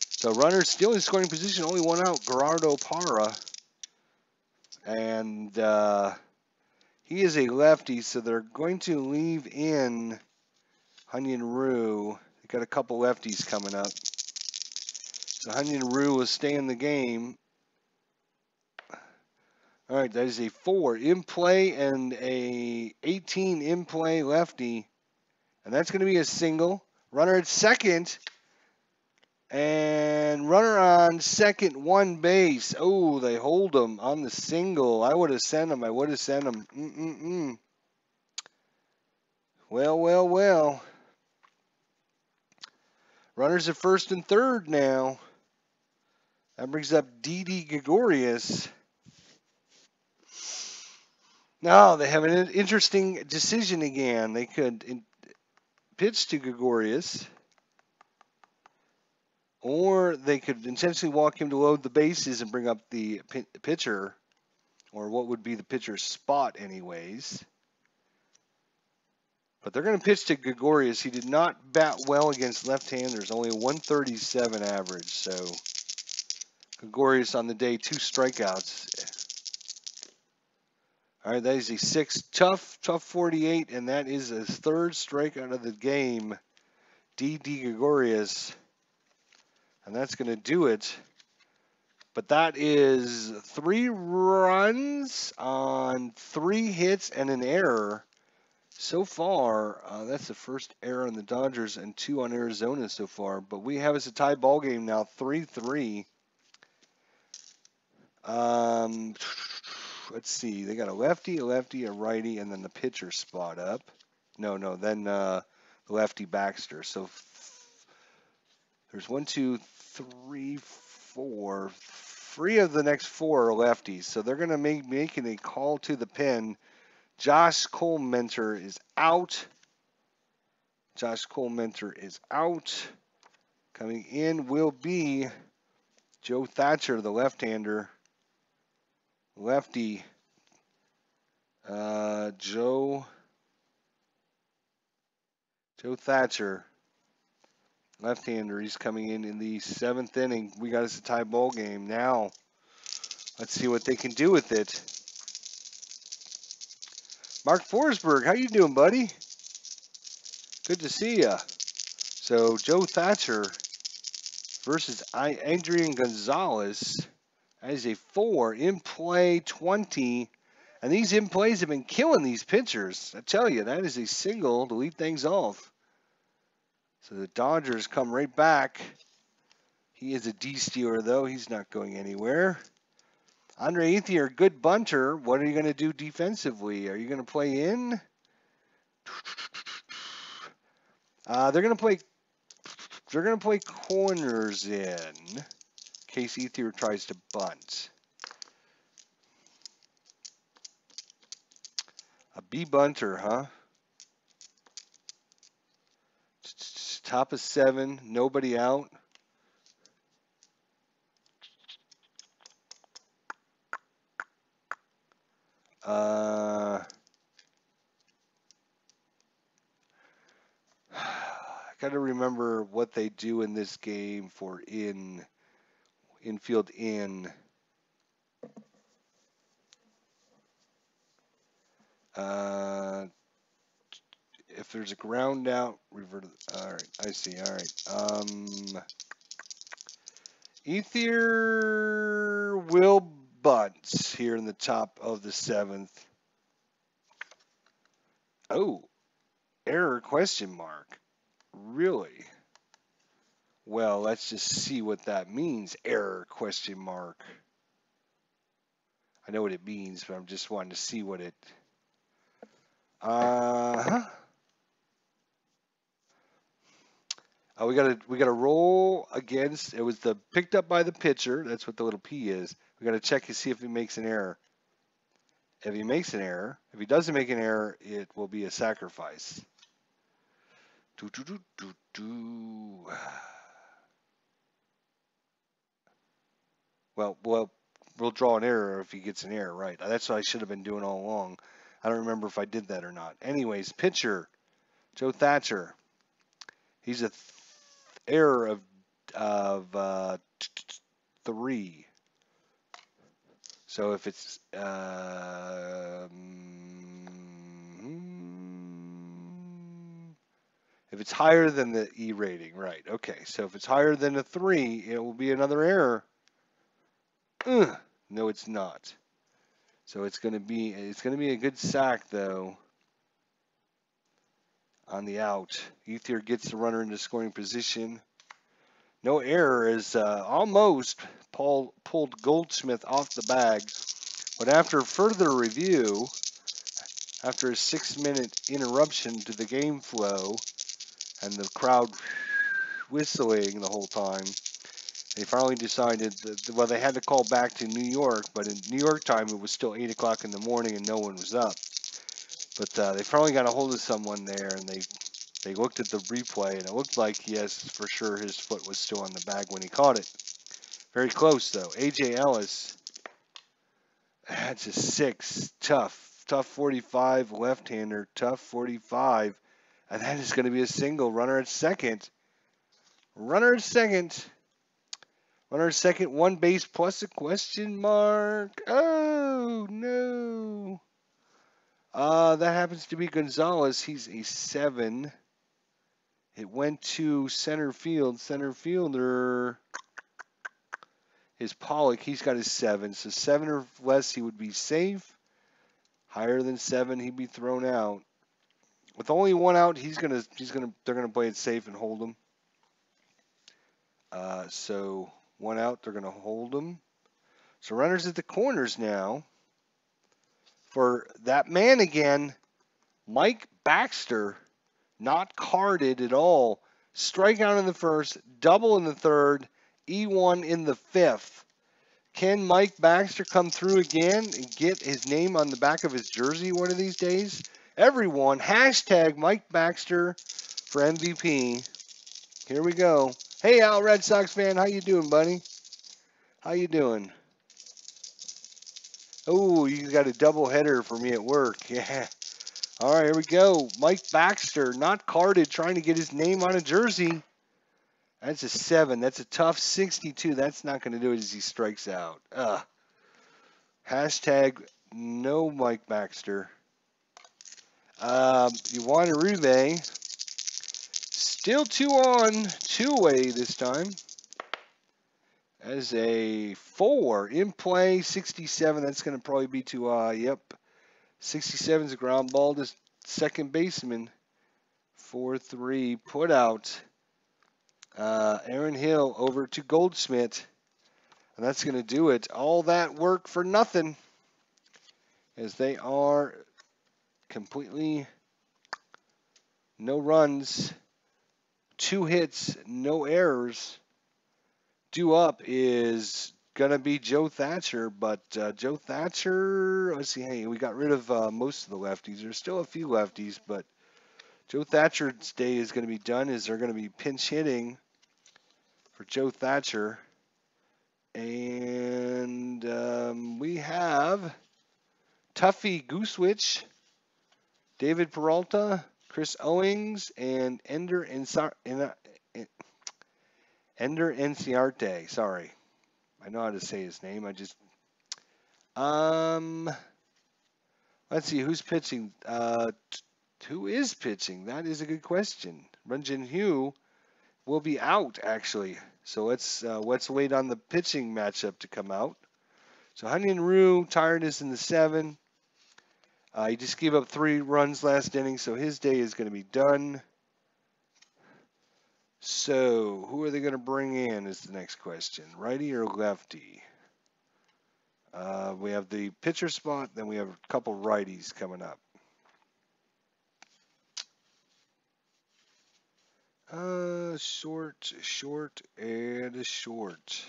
[SPEAKER 1] So runners still in scoring position, only 1 out, Gerardo Parra. And he is a lefty, so they're going to leave in Hunyan Ryu. They got a couple lefties coming up. So Hunyan Ryu will stay in the game. All right, that is a 4 in play and a 18 in play lefty. And that's going to be a single. Runner at second. And runner on second, 1 base. Oh, they hold him on the single. I would have sent him. Well. Runners at first and third now. That brings up D.D. Gregorius. Now they have an interesting decision again. They could pitch to Gregorius, or they could intentionally walk him to load the bases and bring up the pitcher, or what would be the pitcher's spot anyways. But they're going to pitch to Gregorius. He did not bat well against left-handers, only a 137 average. So Gregorius on the day, 2 strikeouts. All right, that is a 6 tough 48, and that is his third strikeout of the game. D. Gregorius. And that's going to do it. But that is 3 runs on 3 hits and an error. So far, that's the first error on the Dodgers and 2 on Arizona so far. But we have us a tie ball game now, 3-3. Let's see. They got a lefty, a righty, and then the pitcher spot up. No. Then the lefty Baxter. So there's 1, 2, 3, 4. 3 of the next 4 are lefties. So they're going to making a call to the pen. Josh Colementor is out. Coming in will be Joe Thatcher, the left-hander. Lefty. Joe Thatcher, left-hander. He's coming in the 7th inning. We got us a tie ball game. Now, let's see what they can do with it. Mark Forsberg, how you doing, buddy? Good to see ya. So Joe Thatcher versus Adrian Gonzalez. That is a 4 in play 20. And these in plays have been killing these pitchers. I tell you, that is a single to lead things off. So the Dodgers come right back. He is a D-stealer, though. He's not going anywhere. Andre Ethier, good bunter. What are you going to do defensively? Are you going to play in? They're going to play corners in case Ethier tries to bunt. A B bunter, huh? Top of 7, nobody out. I gotta remember what they do in this game for infield in. If there's a ground out, revert. All right, I see. All right. Ethier will bunt here in the top of the 7th. Oh, error question mark. Really? Well, let's just see what that means. Error question mark. I know what it means, but I'm just wanting to see what it. We gotta roll against. It was the picked up by the pitcher. That's what the little P is. We gotta check to see if he makes an error. If he makes an error, if he doesn't make an error, it will be a sacrifice. Well, we'll draw an error if he gets an error, right? That's what I should have been doing all along. I don't remember if I did that or not. Anyways, pitcher, Joe Thatcher. He's a error of 3. So if it's higher than the E rating, right? Okay. So if it's higher than a 3, it will be another error. No, it's not. So it's gonna be a good sack though. On the out, Ethier gets the runner into scoring position. No error as almost Paul pulled Goldschmidt off the bag, but after further review, after a 6-minute interruption to the game flow and the crowd whistling the whole time, they finally decided that, well, they had to call back to New York, but in New York time it was still 8 o'clock in the morning and no one was up. But they finally got a hold of someone there, and they looked at the replay, and it looked like, yes, for sure his foot was still on the bag when he caught it. Very close, though. A.J. Ellis, that's a 6. Tough 45, left-hander, tough 45. And that is going to be a single. Runner at second. 1 base plus a question mark. Oh, no. That happens to be Gonzalez. He's a 7. It went to center field. Center fielder is Pollock. He's got his 7. So 7 or less, he would be safe. Higher than 7, he'd be thrown out. With only 1 out, they're gonna play it safe and hold him. So 1 out, they're gonna hold him. So runners at the corners now. For that man again, Mike Baxter, not carded at all. Strikeout in the first, double in the third, E1 in the 5th. Can Mike Baxter come through again and get his name on the back of his jersey one of these days? Everyone, hashtag Mike Baxter for MVP. Here we go. Hey, Al, Red Sox fan, how you doing, buddy? How you doing? Oh, you got a double header for me at work. Yeah. All right, here we go. Mike Baxter, not carded, trying to get his name on a jersey. That's a 7. That's a tough 62. That's not going to do it as he strikes out. Hashtag no Mike Baxter. Juan Uribe. Still 2 on, 2 away this time. As a 4 in play, 67. That's going to probably be to, yep. 67 is a ground ball to second baseman. 4-3 put out. Aaron Hill over to Goldschmidt. And that's going to do it. All that work for nothing. As they are completely no runs, 2 hits, no errors. Due up is going to be Joe Thatcher, but Joe Thatcher, let's see, hey, we got rid of most of the lefties. There's still a few lefties, but Joe Thatcher's day is going to be done as they're going to be pinch hitting for Joe Thatcher. And we have Tuffy Goosewitch, David Peralta, Chris Owings, and Ender Enciarte. Sorry. I know how to say his name. Let's see, who's pitching? Who is pitching? That is a good question. Runjin Hugh will be out, actually. So let's wait on the pitching matchup to come out. So Hunyan Ryu, tiredness in the 7. He just gave up 3 runs last inning, so his day is going to be done. So who are they going to bring in is the next question. Righty or lefty? We have the pitcher spot, then we have a couple righties coming up. Short, and a short.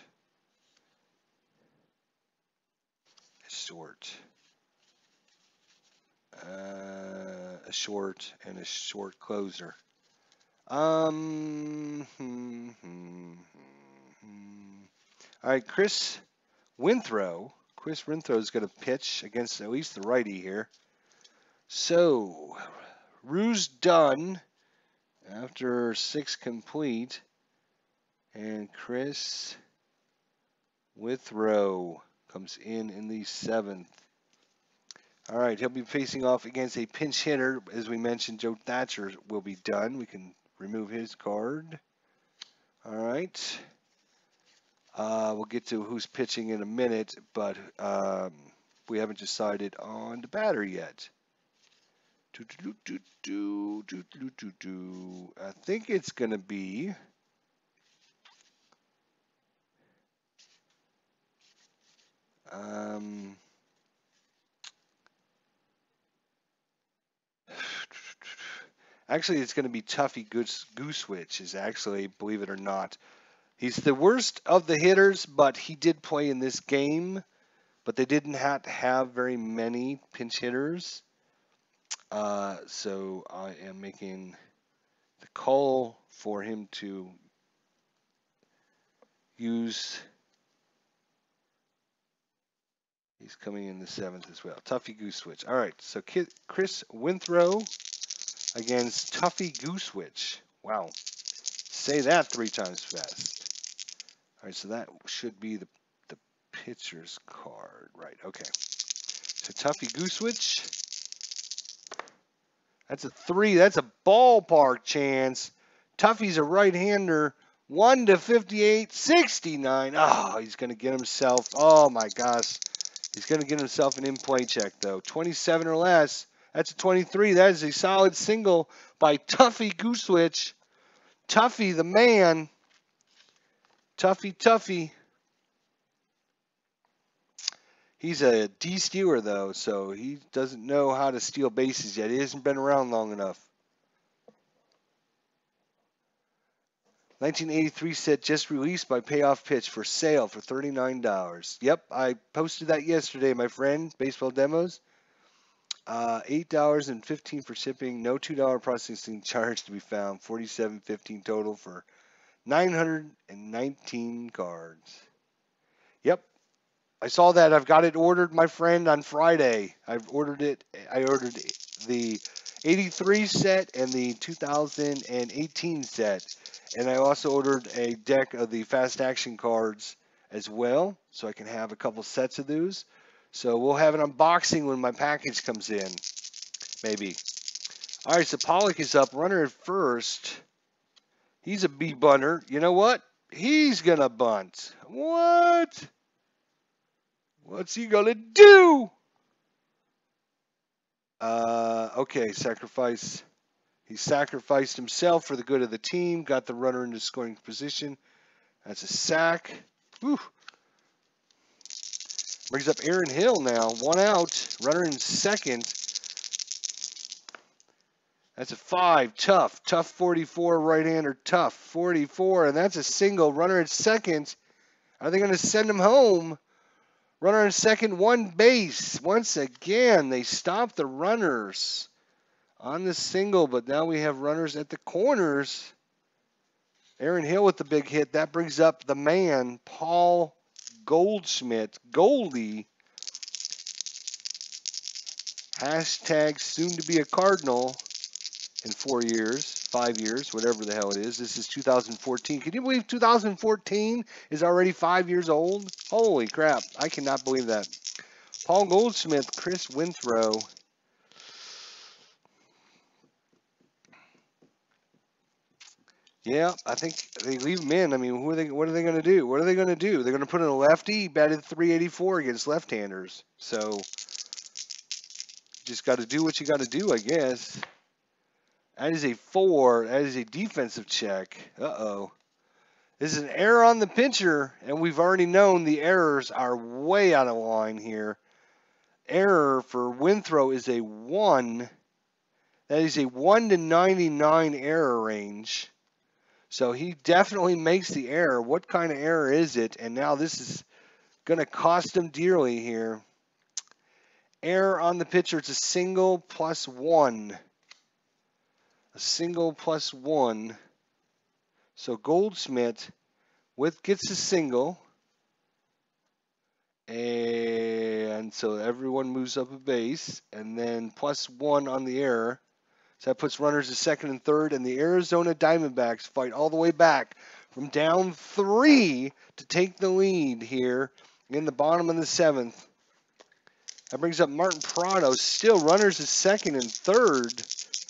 [SPEAKER 1] A short and a short closer. All right, Chris Winthrow. Chris Winthrow is going to pitch against at least the righty here. So, Rue's done after 6 complete. And Chris Winthrow comes in the 7th. All right, he'll be facing off against a pinch hitter. As we mentioned, Joe Thatcher will be done. We can remove his card. All right. We'll get to who's pitching in a minute, but we haven't decided on the batter yet. I think it's going to be actually, it's going to be Tuffy Goosewitch is actually, believe it or not. He's the worst of the hitters, but he did play in this game. But they didn't have very many pinch hitters. So I am making the call for him to use. He's coming in the 7th as well. Tuffy Goosewitch. All right, so Chris Winthrow against Tuffy Goosewitch. Wow. Say that 3 times fast. All right, so that should be the pitcher's card. Right, okay. So Tuffy Goosewitch That's a 3. That's a ballpark chance. Tuffy's a right-hander. 1/58, 69. Oh, he's going to get himself. Oh, my gosh. He's going to get himself an in-play check, though. 27 or less. That's a 23. That is a solid single by Tuffy Goosewitch. Tuffy, the man. Tuffy. He's a D-stealer, though, so he doesn't know how to steal bases yet. He hasn't been around long enough. 1983 set just released by Payoff Pitch for sale for $39. Yep, I posted that yesterday, my friend. Baseball demos. $8.15 for shipping. No $2 processing charge to be found. $47.15 total for 919 cards. Yep, I saw that. I've got it ordered, my friend, on Friday. I've ordered it. I ordered the 83 set and the 2018 set. And I also ordered a deck of the fast action cards as well, so I can have a couple sets of those. So we'll have an unboxing when my package comes in, maybe. All right, so Pollock is up, runner at first. He's a B bunter. You know what? He's going to bunt. What? What's he going to do? Okay, sacrifice. He sacrificed himself for the good of the team, got the runner into scoring position. That's a sack. Whew. Brings up Aaron Hill now. 1 out. Runner in second. That's a 5. Tough. Tough 44. Right-hander. Tough 44. And that's a single. Runner at second. Are they going to send him home? Runner in second. 1 base. Once again, they stop the runners on the single, but now we have runners at the corners. Aaron Hill with the big hit. That brings up the man, Paul Goldschmidt. Goldie. Hashtag soon to be a Cardinal in 4 years, 5 years, whatever the hell it is. This is 2014. Can you believe 2014 is already 5 years old? Holy crap. I cannot believe that. Paul Goldschmidt, Chris Winthrow. Yeah, I think they leave him in. I mean, what are they going to do? What are they going to do? They're going to put in a lefty. He batted .384 against left-handers. So, just got to do what you got to do, I guess. That is a 4. That is a defensive check. Uh-oh. This is an error on the pitcher, and we've already known the errors are way out of line here. Error for Winthrow is a 1. That is a 1 to 99 error range. So he definitely makes the error. What kind of error is it? And now this is going to cost him dearly here. Error on the pitcher. It's a single plus 1. A single plus 1. So Goldschmidt gets a single. And so everyone moves up a base. And then plus 1 on the error. So that puts runners at second and third, and the Arizona Diamondbacks fight all the way back from down 3 to take the lead here in the bottom of the 7th. That brings up Martin Prado. Still runners at second and third.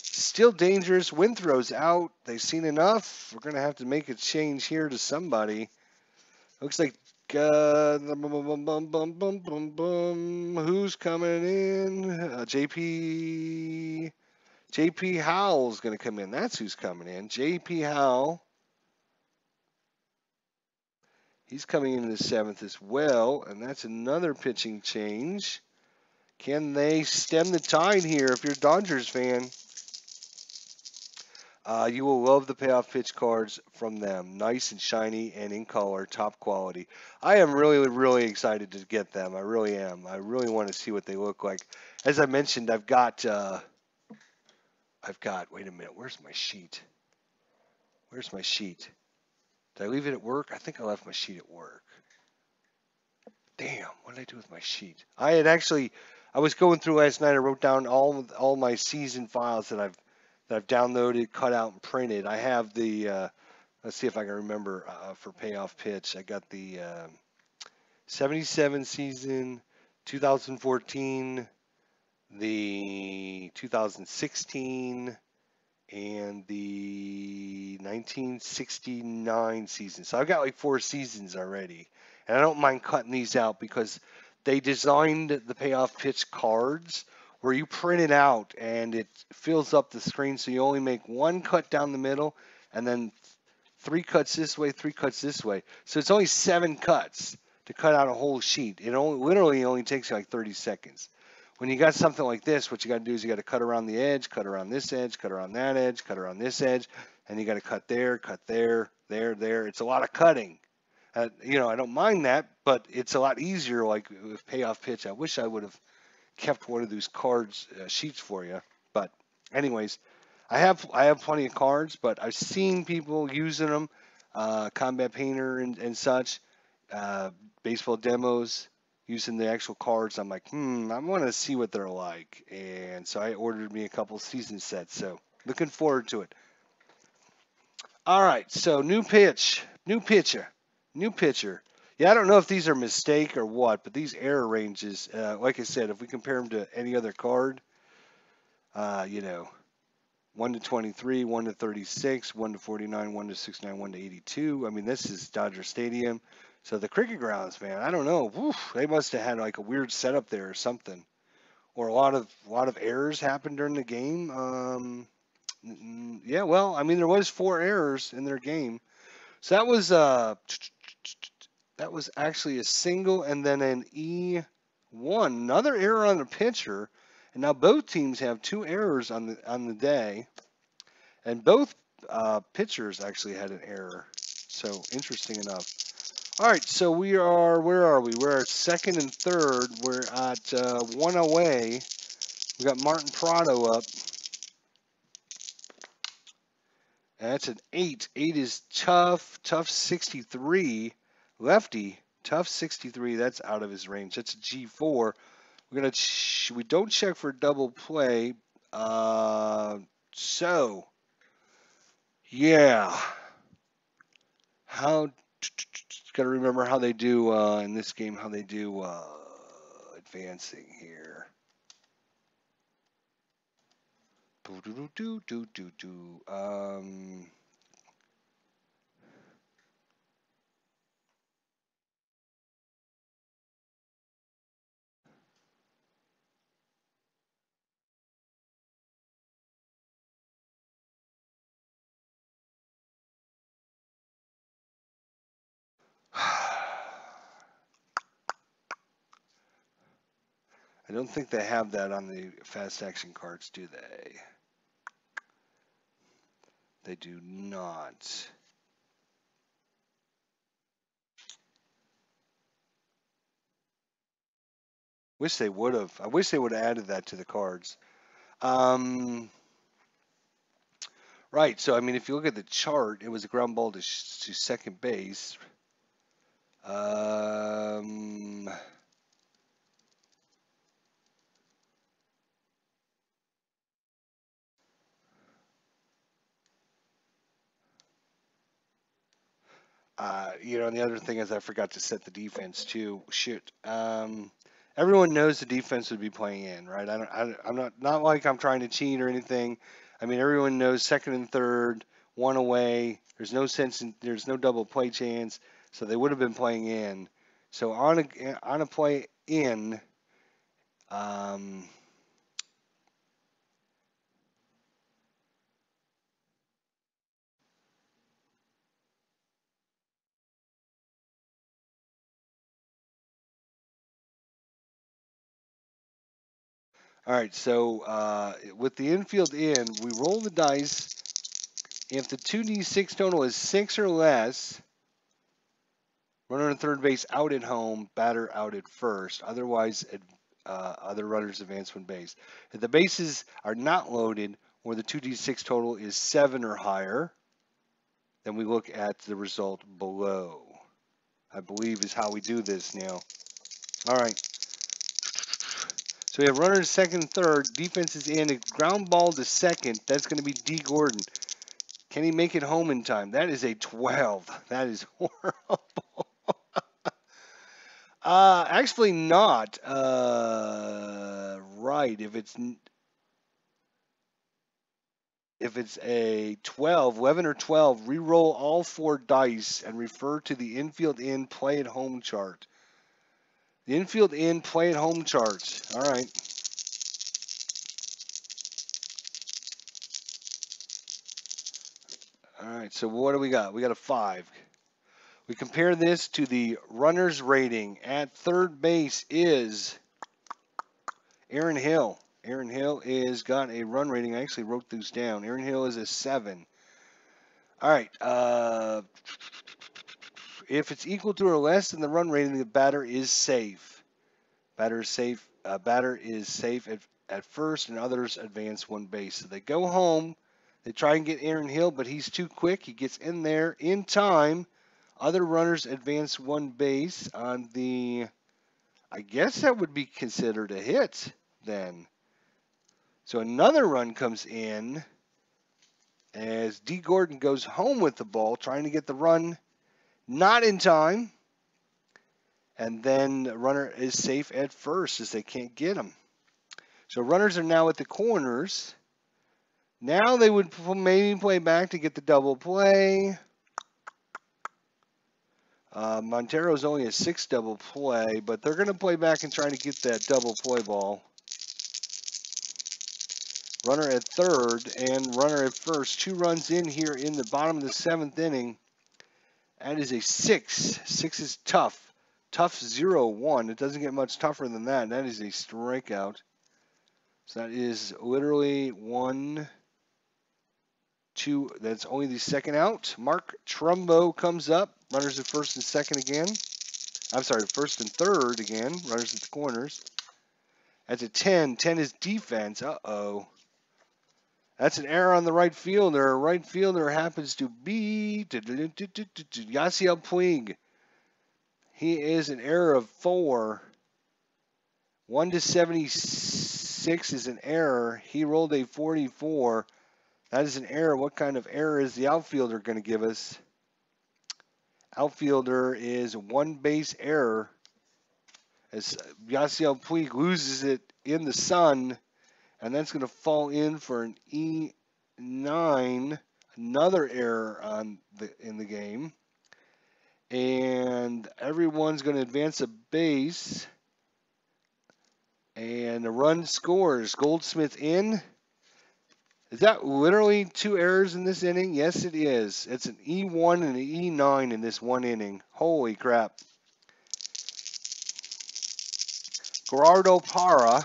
[SPEAKER 1] Still dangerous. Winthrow's out. They've seen enough. We're going to have to make a change here to somebody. Looks like who's coming in? JP Howell's going to come in. That's who's coming in. JP Howell. He's coming into the 7th as well, and that's another pitching change. Can they stem the tide here if you're a Dodgers fan? You will love the payoff pitch cards from them. Nice and shiny and in color, top quality. I am really, really excited to get them. I really am. I really want to see what they look like. As I mentioned, I've got, wait a minute, where's my sheet? Where's my sheet? Did I leave it at work? I think I left my sheet at work. Damn, what did I do with my sheet? I was going through last night. I wrote down all my season files that I've downloaded, cut out, and printed. I have the, let's see if I can remember for payoff pitch. I got the 77 season, 2014, the 2016, and the 1969 season. So I've got like 4 seasons already. And I don't mind cutting these out because they designed the payoff pitch cards where you print it out and it fills up the screen, so you only make one cut down the middle and then 3 cuts this way, 3 cuts this way. So it's only 7 cuts to cut out a whole sheet. It literally only takes you like 30 seconds. When you got something like this, what you got to do is you got to cut around the edge, cut around this edge, cut around that edge, cut around this edge, and you got to cut there, there. It's a lot of cutting. I don't mind that, but it's a lot easier. Like with payoff pitch, I wish I would have kept one of those cards sheets for you. But anyways, I have plenty of cards, but I've seen people using them, Combat Painter and such, uh, baseball demos using the actual cards. I'm like, I want to see what they're like, and so I ordered me a couple season sets. So looking forward to it. All right, so new pitch, new pitcher, new pitcher. Yeah, I don't know if these are mistake or what, but these error ranges, like I said, if we compare them to any other card, uh, you know, 1 to 23, 1 to 36, 1 to 49, 1 to 69, 1 to 82. I mean, this is Dodger Stadium. So the cricket grounds, man, I don't know. Woof, they must have had like a weird setup there or something, or a lot of errors happened during the game. Yeah, well, I mean, there was 4 errors in their game. So that was actually a single and then an E1, another error on the pitcher, and now both teams have 2 errors on the day, and both pitchers actually had an error. So interesting enough. All right, so where are we? We're at second and third. We're at 1 away. We got Martin Prado up. And that's an 8. 8 is tough. Tough 63. Lefty. Tough 63. That's out of his range. That's a G4. We don't check for double play. So yeah. How got to remember how they do in this game. How they do advancing here. I don't think they have that on the fast action cards, do they? They do not. Wish they would have. I wish they would have added that to the cards. Um, right. So I mean, if you look at the chart, it was a ground ball to second base. Um, and the other thing is I forgot to set the defense too. Shoot. Everyone knows the defense would be playing in, right? I'm not like I'm trying to cheat or anything. I mean, everyone knows second and third, 1 away. There's no double play chance, so they would have been playing in. So on a play in, um, all right. So with the infield in, we roll the dice. If the 2d6 total is 6 or less, runner on third base out at home, batter out at first. Otherwise, other runners advance when base. If the bases are not loaded or the 2d6 total is 7 or higher, then we look at the result below. I believe is how we do this now. All right. So we have runners second, third. Defense is in. A ground ball to second. That's going to be D. Gordon. Can he make it home in time? That is a 12. That is horrible. Actually not. Right. tied. If it's a 12, 11 or 12, re-roll all 4 dice and refer to the infield in play at home chart. The infield in play at home chart. All right. All right, so what do we got? We got a 5. We compare this to the runner's rating. At third base is Aaron Hill. Aaron Hill is got a run rating. I actually wrote these down. Aaron Hill is a 7. All right. If it's equal to or less than the run rating, the batter is safe. Batter is safe. Batter is safe at first, and others advance 1 base. So they go home. They try and get Aaron Hill, but he's too quick. He gets in there in time. Other runners advance 1 base on the. I guess that would be considered a hit then. So another run comes in as D. Gordon goes home with the ball, trying to get the run. Not in time. And then the runner is safe at first as they can't get him. So runners are now at the corners. Now they would maybe play back to get the double play. Montero's only a 6 double play, but they're going to play back and try to get that double play ball. Runner at third and runner at first. 2 runs in here in the bottom of the 7th inning. That is a 6. 6 is tough. Tough 0-1. It doesn't get much tougher than that. That is a strikeout. So that is literally 1, 2. That's only the second out. Mark Trumbo comes up. Runners at first and second again. I'm sorry, first and third again. Runners at the corners. That's a 10. 10 is defense. Uh-oh. That's an error on the right fielder. Right fielder happens to be Yasiel Puig. He is an error of 4. 1 to 76 is an error. He rolled a 44. That is an error. What kind of error is the outfielder going to give us? Outfielder is 1 base error. As Yasiel Puig loses it in the sun. And that's going to fall in for an E9, another error in the game. And everyone's going to advance a base. And the run scores. Goldsmith in. Is that literally 2 errors in this inning? Yes, it is. It's an E1 and an E9 in this 1 inning. Holy crap. Gerardo Parra.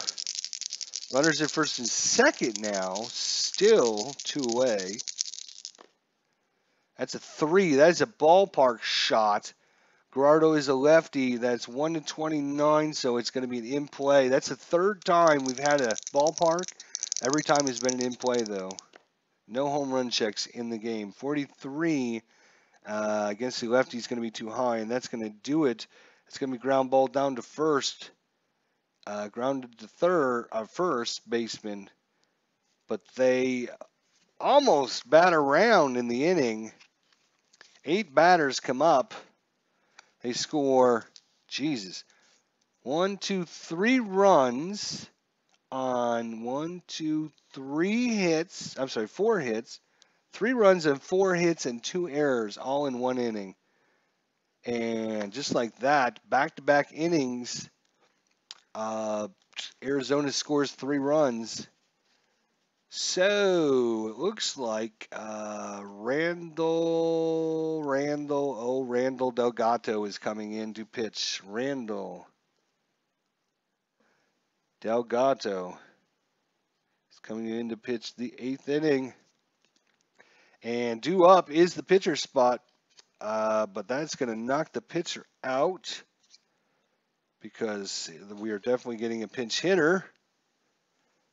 [SPEAKER 1] Runners at first and second now, still 2 away. That's a 3. That is a ballpark shot. Gerardo is a lefty. That's 1 to 29, so it's going to be an in play. That's the 3rd time we've had a ballpark. Every time has been an in play, though. No home run checks in the game. 43 against the lefty is going to be too high, and that's going to do it. It's going to be ground ball down to first. Grounded to first baseman, but they almost bat around in the inning. 8 batters come up. They score, 1, 2, 3 runs on 4 hits. 3 runs and 4 hits and 2 errors, all in 1 inning. And just like that, back-to-back innings. Arizona scores 3 runs. So it looks like Randall Delgado is coming in to pitch. Randall Delgado is coming in to pitch the 8th inning. And due up is the pitcher spot, but that's going to knock the pitcher out, because we are definitely getting a pinch hitter.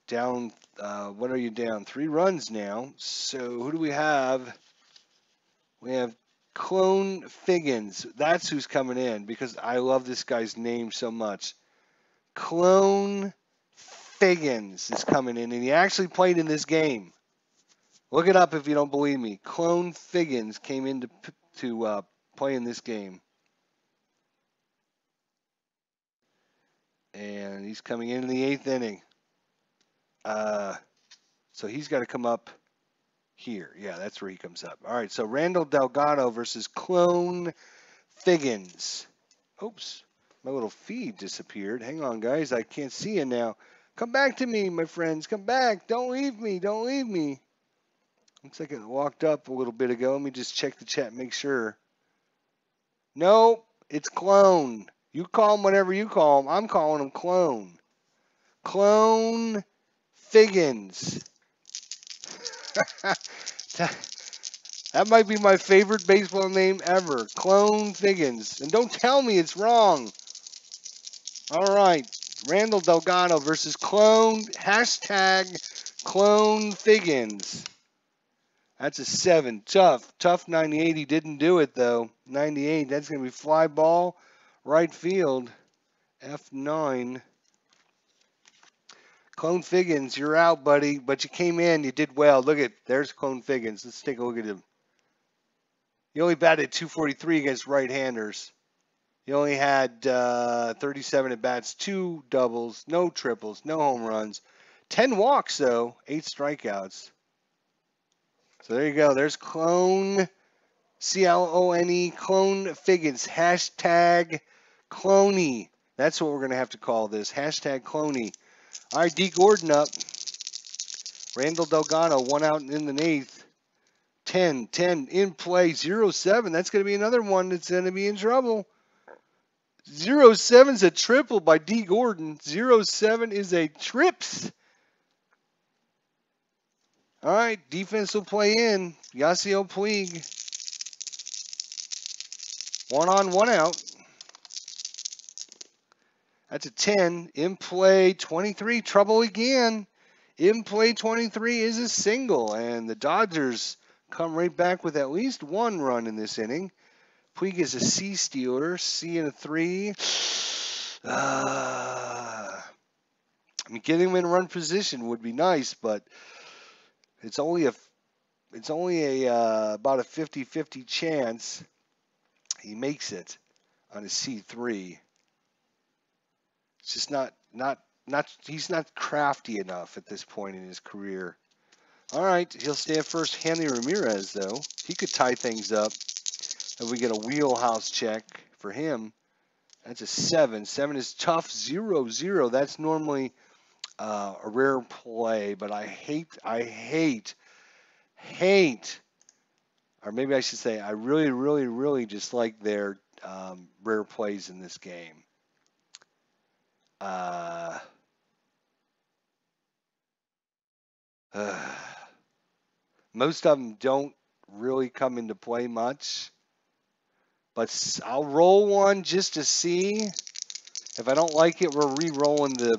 [SPEAKER 1] Down, what are you down? 3 runs now. So who do we have? We have Clone Figgins. That's who's coming in, because I love this guy's name so much. Clone Figgins is coming in, and he actually played in this game. Look it up if you don't believe me. Clone Figgins came in to play in this game. And he's coming in the 8th inning. So he's got to come up here. Yeah, that's where he comes up. All right, so Randall Delgado versus Clone Figgins. Oops, my little feed disappeared. Hang on, guys. I can't see it now. Come back to me, my friends. Come back. Don't leave me. Don't leave me. Looks like it walked up a little bit ago. Let me just check the chat and make sure. Nope, it's Clone. You call him whatever you call him. I'm calling him Clone. Clone Figgins. That might be my favorite baseball name ever. Clone Figgins. And don't tell me it's wrong. All right. Randall Delgado versus Clone. Hashtag Clone Figgins. That's a 7. Tough 98. He didn't do it, though. 98. That's going to be fly ball. Right field. F9. Clone Figgins, you're out, buddy. But you came in. You did well. Look at, there's Clone Figgins. Let's take a look at him. He only batted .243 against right-handers. He only had 37 at-bats, 2 doubles, no triples, no home runs. 10 walks, though, 8 strikeouts. So there you go. There's Clone, C-L-O-N-E, Clone Figgins. Hashtag Cloney. That's what we're going to have to call this. Hashtag Cloney. All right, D. Gordon up. Randall Delgado, 1 out in the 8th. 10 in play, 0-7. That's going to be another one that's going to be in trouble. 0-7's a triple by D. Gordon. 0-7 is a trips. All right, defense will play in. Yasiel Puig. 1 on, 1 out. That's a 10. In play, 23. Trouble again. In play, 23 is a single. And the Dodgers come right back with at least 1 run in this inning. Puig is a C stealer. C and a 3. I mean, getting him in run position would be nice, but it's only a about a 50-50 chance he makes it on a C3. It's just not he's not crafty enough at this point in his career. All right, he'll stay at first. Hanley Ramirez, though, he could tie things up if we get a wheelhouse check for him. That's a 7. 7 is tough. 0-0. That's normally a rare play, but I hate, or maybe I should say I really just like their rare plays in this game. Most of them don't really come into play much, but I'll roll one just to see. If I don't like it, we're re-rolling the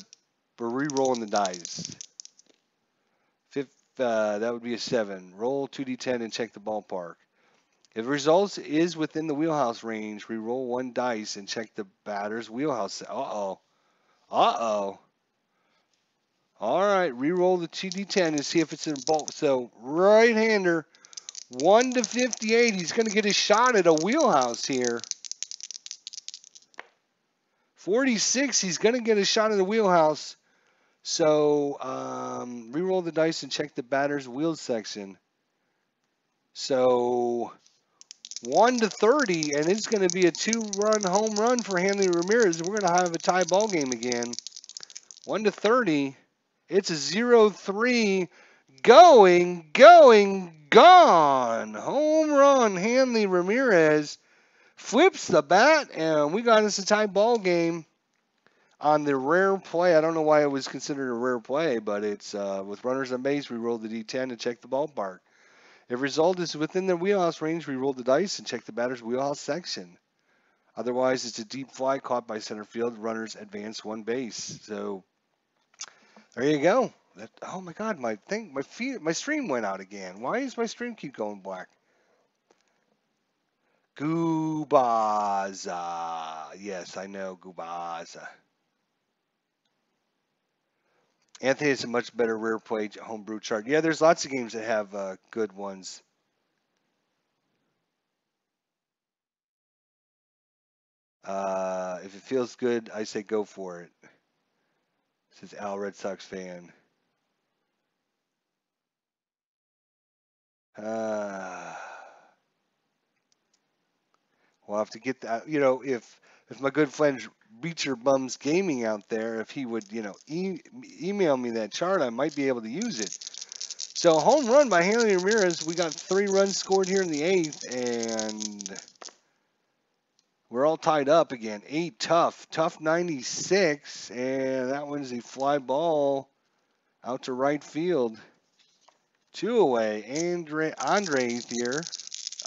[SPEAKER 1] dice. That would be a 7. Roll 2d10 and check the ballpark. If the results is within the wheelhouse range, re-roll 1 dice and check the batter's wheelhouse. Uh-oh. All right, re-roll the 2d10 and see if it's in ball. So right-hander, 1 to 58. He's going to get a shot at a wheelhouse here. 46. He's going to get a shot at a wheelhouse. So re-roll the dice and check the batter's wheel section. So 1 to 30, and it's going to be a 2-run home run for Hanley Ramirez. We're going to have a tie ball game again. 1 to 30. It's a 0-3. Going, gone. Home run. Hanley Ramirez flips the bat, and we got us a tie ball game on the rare play. I don't know why it was considered a rare play, but it's with runners on base, we rolled the D10 to check the ballpark. If result is within the wheelhouse range, we roll the dice and check the batter's wheelhouse section. Otherwise, it's a deep fly caught by center field. Runners advance 1 base. So there you go. Oh my God, my stream went out again. Why does my stream keep going black? Gubaza. Yes, I know Gubaza. Anthony has a much better rare play homebrew chart. Yeah, there's lots of games that have good ones. If it feels good, I say go for it. Says Al, Red Sox fan. Uh, we'll have to get that. You know, if my good friend Beecher Bums Gaming out there, if he would, you know, email me that chart, I might be able to use it. So home run by Hanley Ramirez. We got 3 runs scored here in the 8th, and we're all tied up again. 8 tough 96, and that one's a fly ball out to right field. 2 away. Andre's here.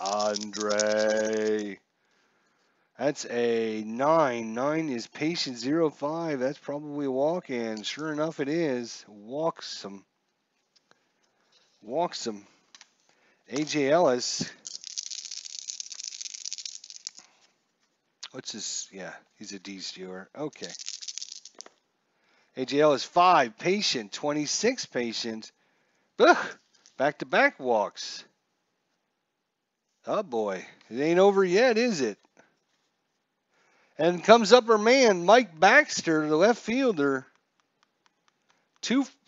[SPEAKER 1] Andre. That's a 9. 9 is patient 05. That's probably a walk, and sure enough, it is. Walks him. AJ Ellis. What's this? Yeah, he's a D stewer. Okay. AJ Ellis 5. Patient 26. Patient. Ugh. Back-to-back walks. Oh boy, it ain't over yet, is it? And comes up our man, Mike Baxter, the left fielder.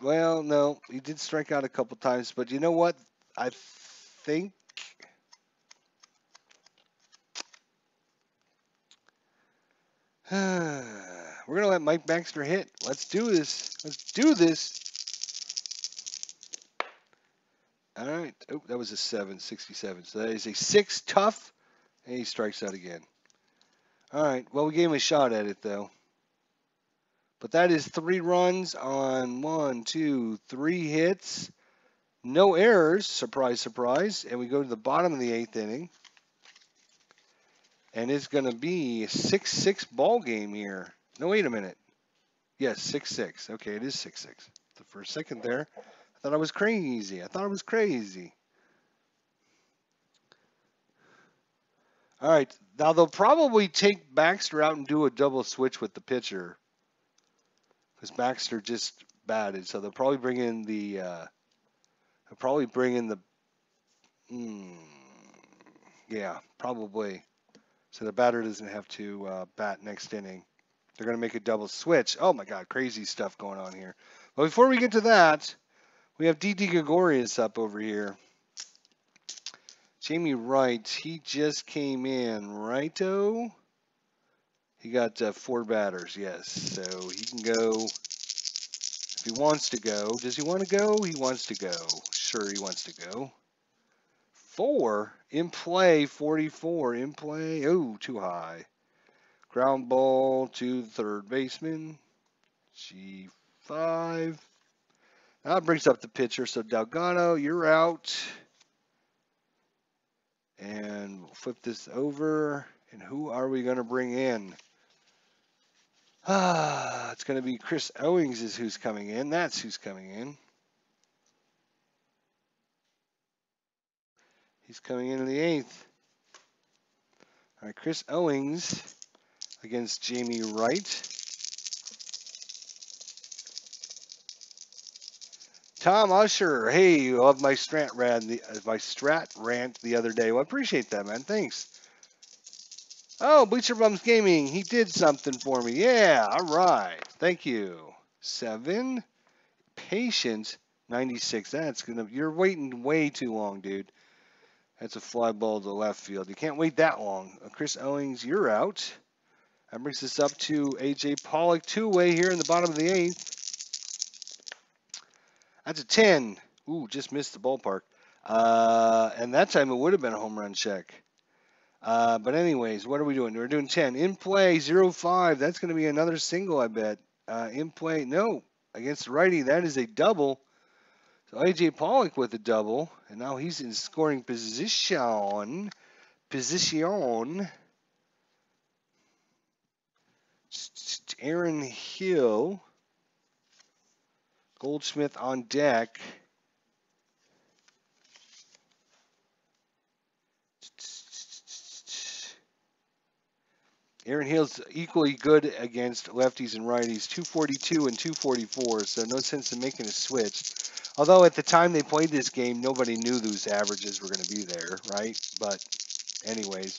[SPEAKER 1] Well, no, he did strike out a couple times, but you know what? I think we're going to let Mike Baxter hit. Let's do this. All right. Oh, that was a 767. So that is a 6 tough, and he strikes out again. All right. Well, we gave him a shot at it, though. But that is 3 runs on 1, 2, 3 hits. No errors. Surprise, surprise. And we go to the bottom of the 8th inning. And it's going to be a 6-6 ball game here. No, wait a minute. Yes, 6-6. Okay, it is 6-6. For a second there, I thought I was crazy. All right. Now, they'll probably take Baxter out and do a double switch with the pitcher. Because Baxter just batted. So they'll probably bring in the... yeah, probably. So the batter doesn't have to bat next inning. They're going to make a double switch. Oh, my God. Crazy stuff going on here. But before we get to that, we have D.D. Gregorius up over here. Jamie Wright, he just came in. Righto. He got 4 batters, yes. So he can go if he wants to go. Does he want to go? He wants to go. Sure, he wants to go. 4 in play, 44 in play. Oh, too high. Ground ball to the third baseman. G5. Now it brings up the pitcher. So Delgado, you're out. And we'll flip this over. And who are we going to bring in? It's going to be Chris Owings is who's coming in. That's who's coming in. He's coming in the 8th. All right, Chris Owings against Jamie Wright. Tom Usher, hey, you love my strat rant the other day. Well, I appreciate that, man. Thanks. Oh, Bleacher Bums Gaming, he did something for me. Yeah, all right. Thank you. 7. Patient 96. You're waiting way too long, dude. That's a fly ball to left field. You can't wait that long. Chris Owings, you're out. That brings us up to AJ Pollock, 2-way here in the bottom of the 8th. That's a 10. Ooh, just missed the ballpark. And that time it would have been a home run check. But anyways, what are we doing? We're doing 10. In play, 0-5. That's going to be another single, I bet. In play, no. Against the righty, that is a double. So AJ Pollock with a double. And now he's in scoring position. Aaron Hill. Goldsmith on deck. Aaron Hill's equally good against lefties and righties, 242 and 244, so no sense in making a switch. Although at the time they played this game, nobody knew those averages were going to be there, right? But anyways,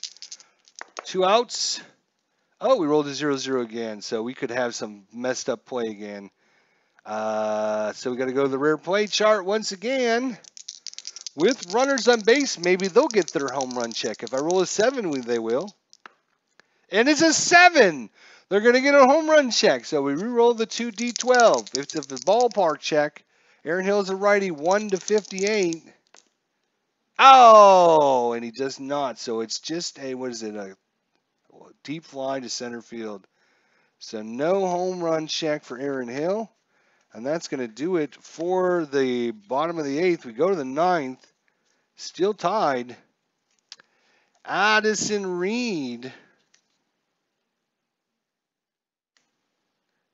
[SPEAKER 1] 2 outs. Oh, we rolled a 0-0 again, so we could have some messed up play again. So we got to go to the rare play chart once again. With runners on base, maybe they'll get their home run check. If I roll a 7, they will. And it's a 7. They're going to get a home run check. So we re-roll the 2D12. If it's a ballpark check, Aaron Hill's a righty, 1/58. Oh, and he does not. So it's just a, what is it, a deep fly to center field. So no home run check for Aaron Hill. And that's going to do it for the bottom of the 8th. We go to the 9th. Still tied. Addison Reed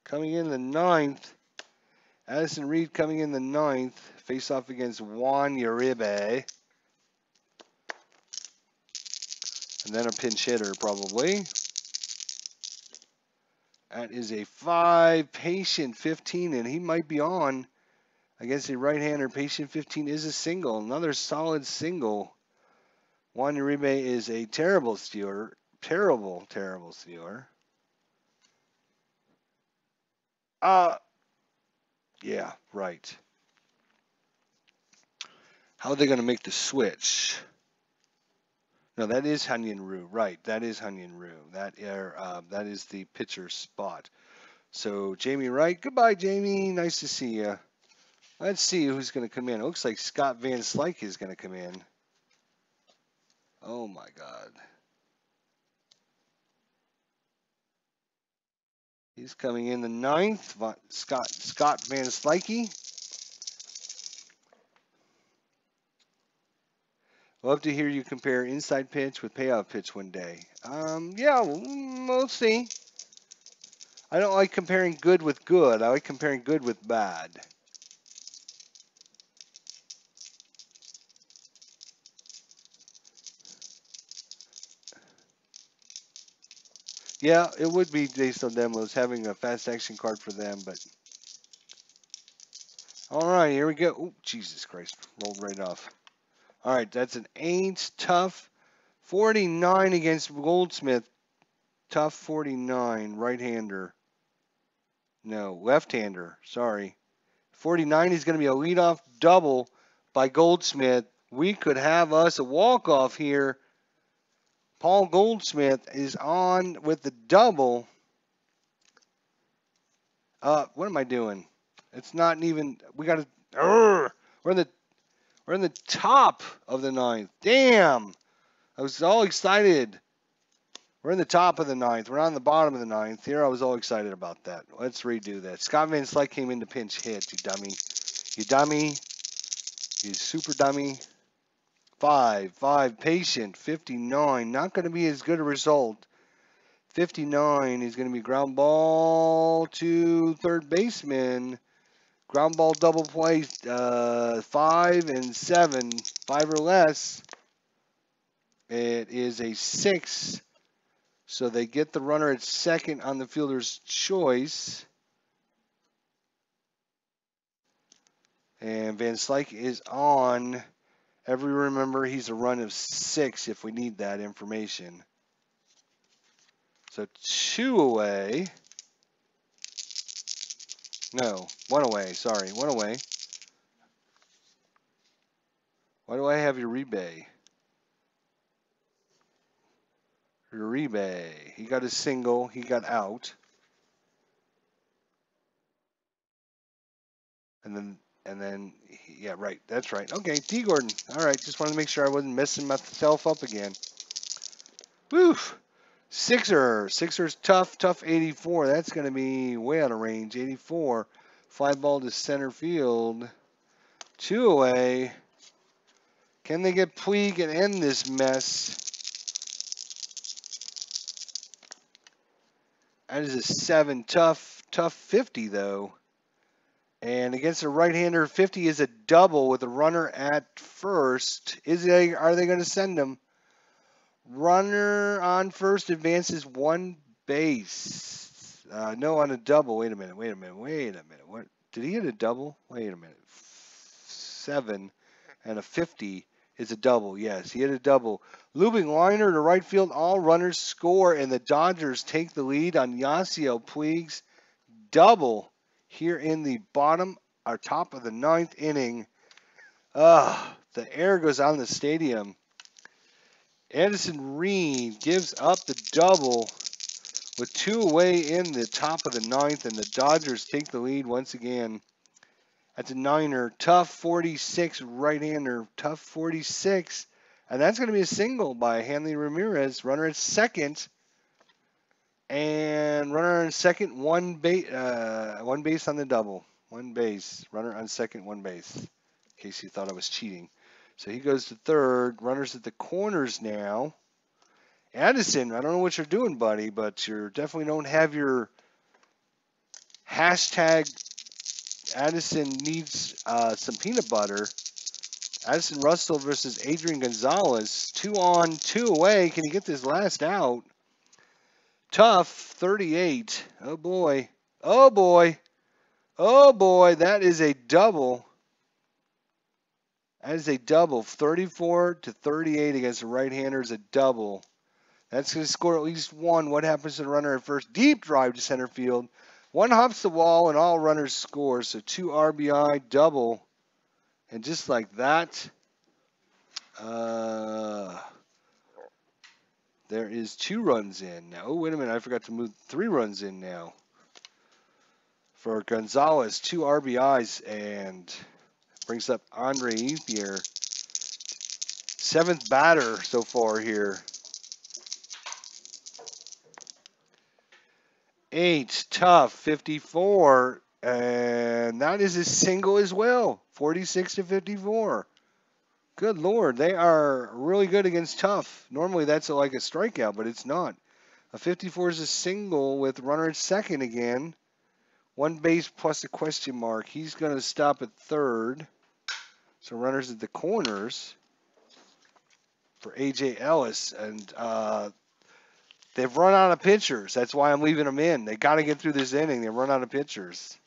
[SPEAKER 1] coming in the 9th. Addison Reed coming in the 9th. Face off against Juan Uribe. And then a pinch hitter probably. That is a 5. Patient 15, and he might be on against a right-hander. Patient 15 is a single. Another solid single. Juan Uribe is a terrible stealer. Terrible stealer. Yeah, right. How are they going to make the switch? No, that is Hunyan Ryu. Right, that is Hunyan Ryu. That is the pitcher spot. So Jamie Wright, goodbye, Jamie. Nice to see you. Let's see who's going to come in. It looks like Scott Van Slyke is going to come in. Oh my God. He's coming in the 9th. Scott Van Slyke. Love to hear you compare inside pitch with payoff pitch one day. Yeah, we'll see. I don't like comparing good with good. I like comparing good with bad. Yeah, it would be based on demos having a fast action card for them, but all right, here we go. Oh, Jesus Christ, rolled right off. All right, that's an 8 tough 49 against Goldsmith. Tough 49, right-hander. No, left-hander. Sorry. 49 is going to be a leadoff double by Goldsmith. We could have us a walk-off here. Paul Goldsmith is on with the double. What am I doing? It's not even. We got to. We're in the top of the 9th. Damn! I was all excited. We're in the top of the 9th. We're not in the bottom of the 9th. Here, I was all excited about that. Let's redo that. Scott Van Slyke came in to pinch hit. You dummy. You dummy. You super dummy. 5. Patient. 59. Not going to be as good a result. 59 is going to be ground ball to third baseman. Ground ball double play, 5 and 7, 5 or less. It is a 6. So they get the runner at second on the fielder's choice. And Van Slyke is on. Remember, he's a run of 6 if we need that information. So 2 away. No, 1 away. Sorry, 1 away. Why do I have Uribe? Uribe. He got a single. He got out. And then, yeah, right. That's right. Okay, D. Gordon. All right, just wanted to make sure I wasn't messing myself up again. Woo! Sixers tough 84. That's going to be way out of range. 84. Fly ball to center field. 2 away. Can they get Puig and end this mess? That is a 7. Tough 50, though. And against a right-hander, 50 is a double with a runner at first. Are they going to send him? Runner on first advances 1 base. No, on a double. Wait a minute. What? Did he hit a double? Wait a minute. 7 and a 50 is a double. Yes, he hit a double. Looping liner to right field. All runners score, and the Dodgers take the lead on Yasiel Puig's double here in the top of the 9th inning. The air goes out in the stadium. Addison Reed gives up the double with 2 away in the top of the 9th, and the Dodgers take the lead once again. That's a niner. Tough 46 right-hander. Tough 46. And that's going to be a single by Hanley Ramirez. Runner at second. And runner on second, one base on the double. One base. Runner on second, one base. In case you thought I was cheating. So he goes to third. Runners at the corners now. Addison, I don't know what you're doing, buddy, but you definitely don't have your hashtag Addison needs some peanut butter. Addison Russell versus Adrian Gonzalez. 2 on, 2 away. Can he get this last out? Tough 38. Oh, boy. Oh, boy. Oh, boy. That is a double. That is a double. 34 to 38 against the right-hander is a double. That's going to score at least one. What happens to the runner at first? Deep drive to center field. One hops the wall, and all runners score. So 2 RBI, double. And just like that, there is 2 runs in now. Oh, wait a minute. I forgot to move 3 runs in now. For Gonzalez, 2 RBIs, and brings up Andre Ethier. 7th batter so far here. 8, tough, 54, and that is a single as well, 46 to 54. Good Lord, they are really good against tough. Normally that's like a strikeout, but it's not. A 54 is a single with runner at second again. 1 base plus a question mark. He's going to stop at third. So runners at the corners for A.J. Ellis, and they've run out of pitchers. That's why I'm leaving them in. They got to get through this inning. They run out of pitchers.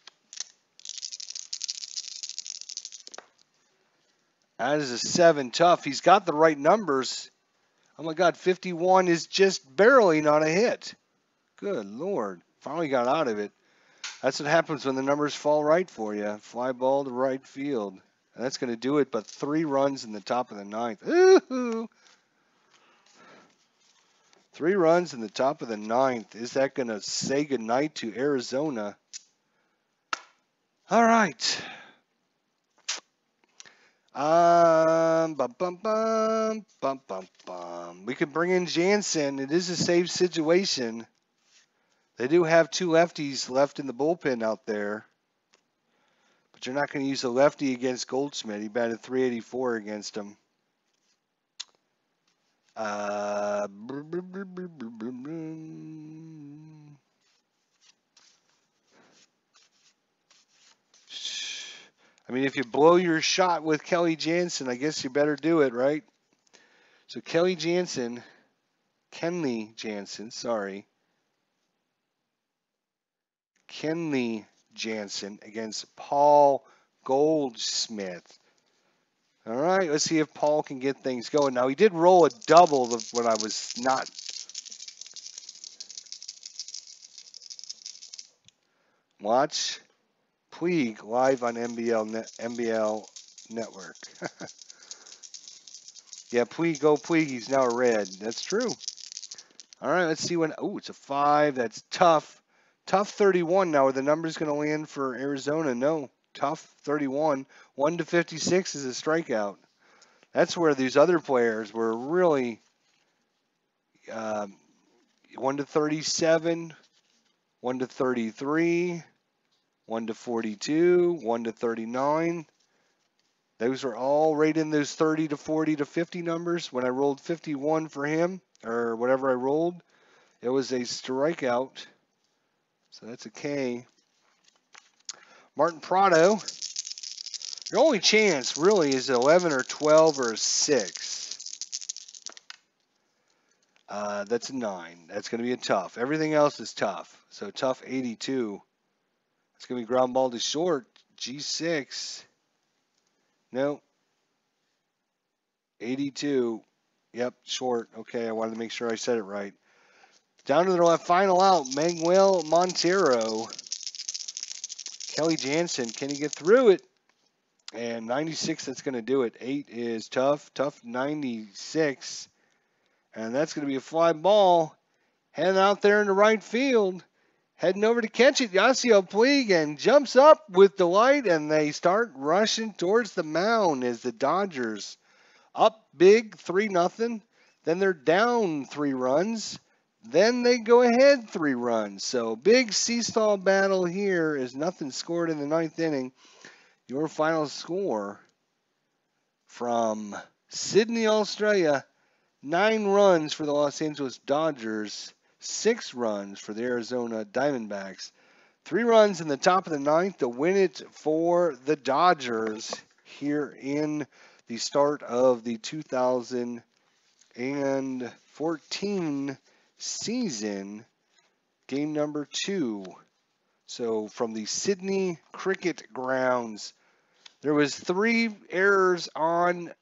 [SPEAKER 1] That is a 7 tough. He's got the right numbers. Oh my God, 51 is just barely not a hit. Good Lord. Finally got out of it. That's what happens when the numbers fall right for you. Fly ball to right field. And that's going to do it, but 3 runs in the top of the 9th. Ooh. 3 runs in the top of the 9th. Is that going to say goodnight to Arizona? All right. We could bring in Jansen. It is a safe situation. They do have 2 lefties left in the bullpen out there. But you're not going to use a lefty against Goldschmidt. He batted .384 against him. I mean, if you blow your shot with Kelly Jansen, I guess you better do it, right? So Kenley Jansen, sorry. Kenley Jansen against Paul Goldschmidt. All right, let's see if Paul can get things going. Now, he did roll a double when I was not. Watch Puig live on NBL Network. Yeah, Puig, go Puig. He's now a red. That's true. All right, let's see when. Oh, it's a 5. That's tough. Tough 31. Now, are the numbers going to land for Arizona? No. Tough 31. 1 to 56 is a strikeout. That's where these other players were really 1 to 37, 1 to 33, 1 to 42, 1 to 39. Those are all right in those 30 to 40 to 50 numbers. When I rolled 51 for him, or whatever I rolled, it was a strikeout. So that's a K. Martin Prado. Your only chance really is 11 or 12 or a 6. That's a 9. That's going to be a tough. Everything else is tough. So tough 82. It's going to be ground ball to short. G6. No. 82. Yep, short. Okay, I wanted to make sure I said it right. Down to the left, final out. Manuel Montero. Kelly Jansen, can he get through it? And 96, that's going to do it. 8 is tough. Tough 96. And that's going to be a fly ball. Heading out there in the right field. Heading over to catch it. Yasiel Puig and jumps up with delight. And they start rushing towards the mound as the Dodgers up big 3-0. Then they're down 3 runs. Then they go ahead 3 runs. So big seesaw battle here is nothing scored in the 9th inning. Your final score from Sydney, Australia, 9 runs for the Los Angeles Dodgers, 6 runs for the Arizona Diamondbacks. 3 runs in the top of the 9th to win it for the Dodgers here in the start of the 2014 season, game number 2. So from the Sydney Cricket Grounds, there was 3 errors on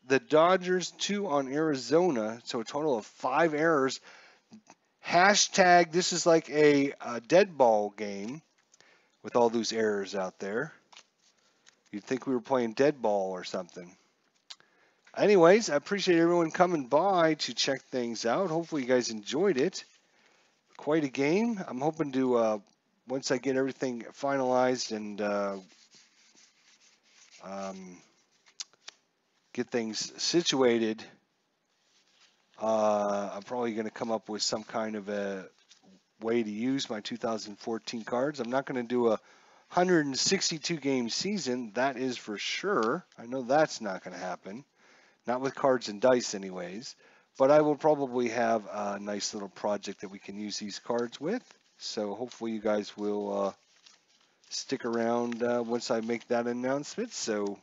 [SPEAKER 1] the Dodgers, 2 on Arizona, so a total of 5 errors. Hashtag, this is like a dead ball game with all those errors out there. You'd think we were playing dead ball or something. Anyways, I appreciate everyone coming by to check things out. Hopefully you guys enjoyed it. Quite a game. I'm hoping to, once I get everything finalized and get things situated, I'm probably going to come up with some kind of a way to use my 2014 cards. I'm not going to do a 162 game season, that is for sure. I know that's not going to happen. Not with cards and dice anyways. But I will probably have a nice little project that we can use these cards with. So hopefully you guys will stick around once I make that announcement. So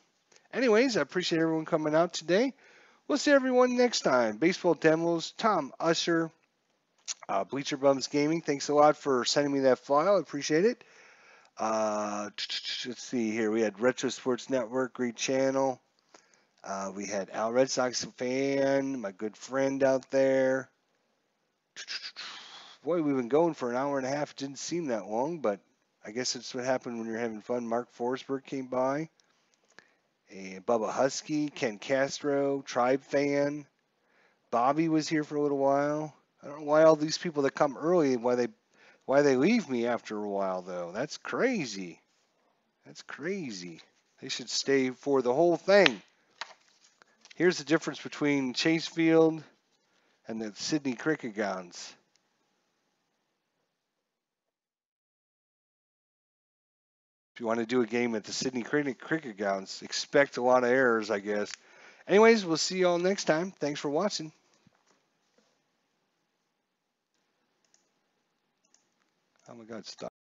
[SPEAKER 1] anyways, I appreciate everyone coming out today. We'll see everyone next time. Baseball Demos, Tom Usher, Bleacher Bums Gaming. Thanks a lot for sending me that file. I appreciate it. Let's see here. We had Retro Sports Network, great channel. We had Al Red Sox fan, my good friend out there. Boy, we've been going for an hour and a half. It didn't seem that long, but I guess it's what happened when you're having fun. Mark Forsberg came by. And Bubba Husky, Ken Castro, Tribe fan. Bobby was here for a little while. I don't know why all these people that come early, why they leave me after a while, though. That's crazy. That's crazy. They should stay for the whole thing. Here's the difference between Chase Field and the Sydney Cricket Grounds. If you want to do a game at the Sydney Cricket Grounds, expect a lot of errors, I guess. Anyways, we'll see you all next time. Thanks for watching. Oh my God, stop.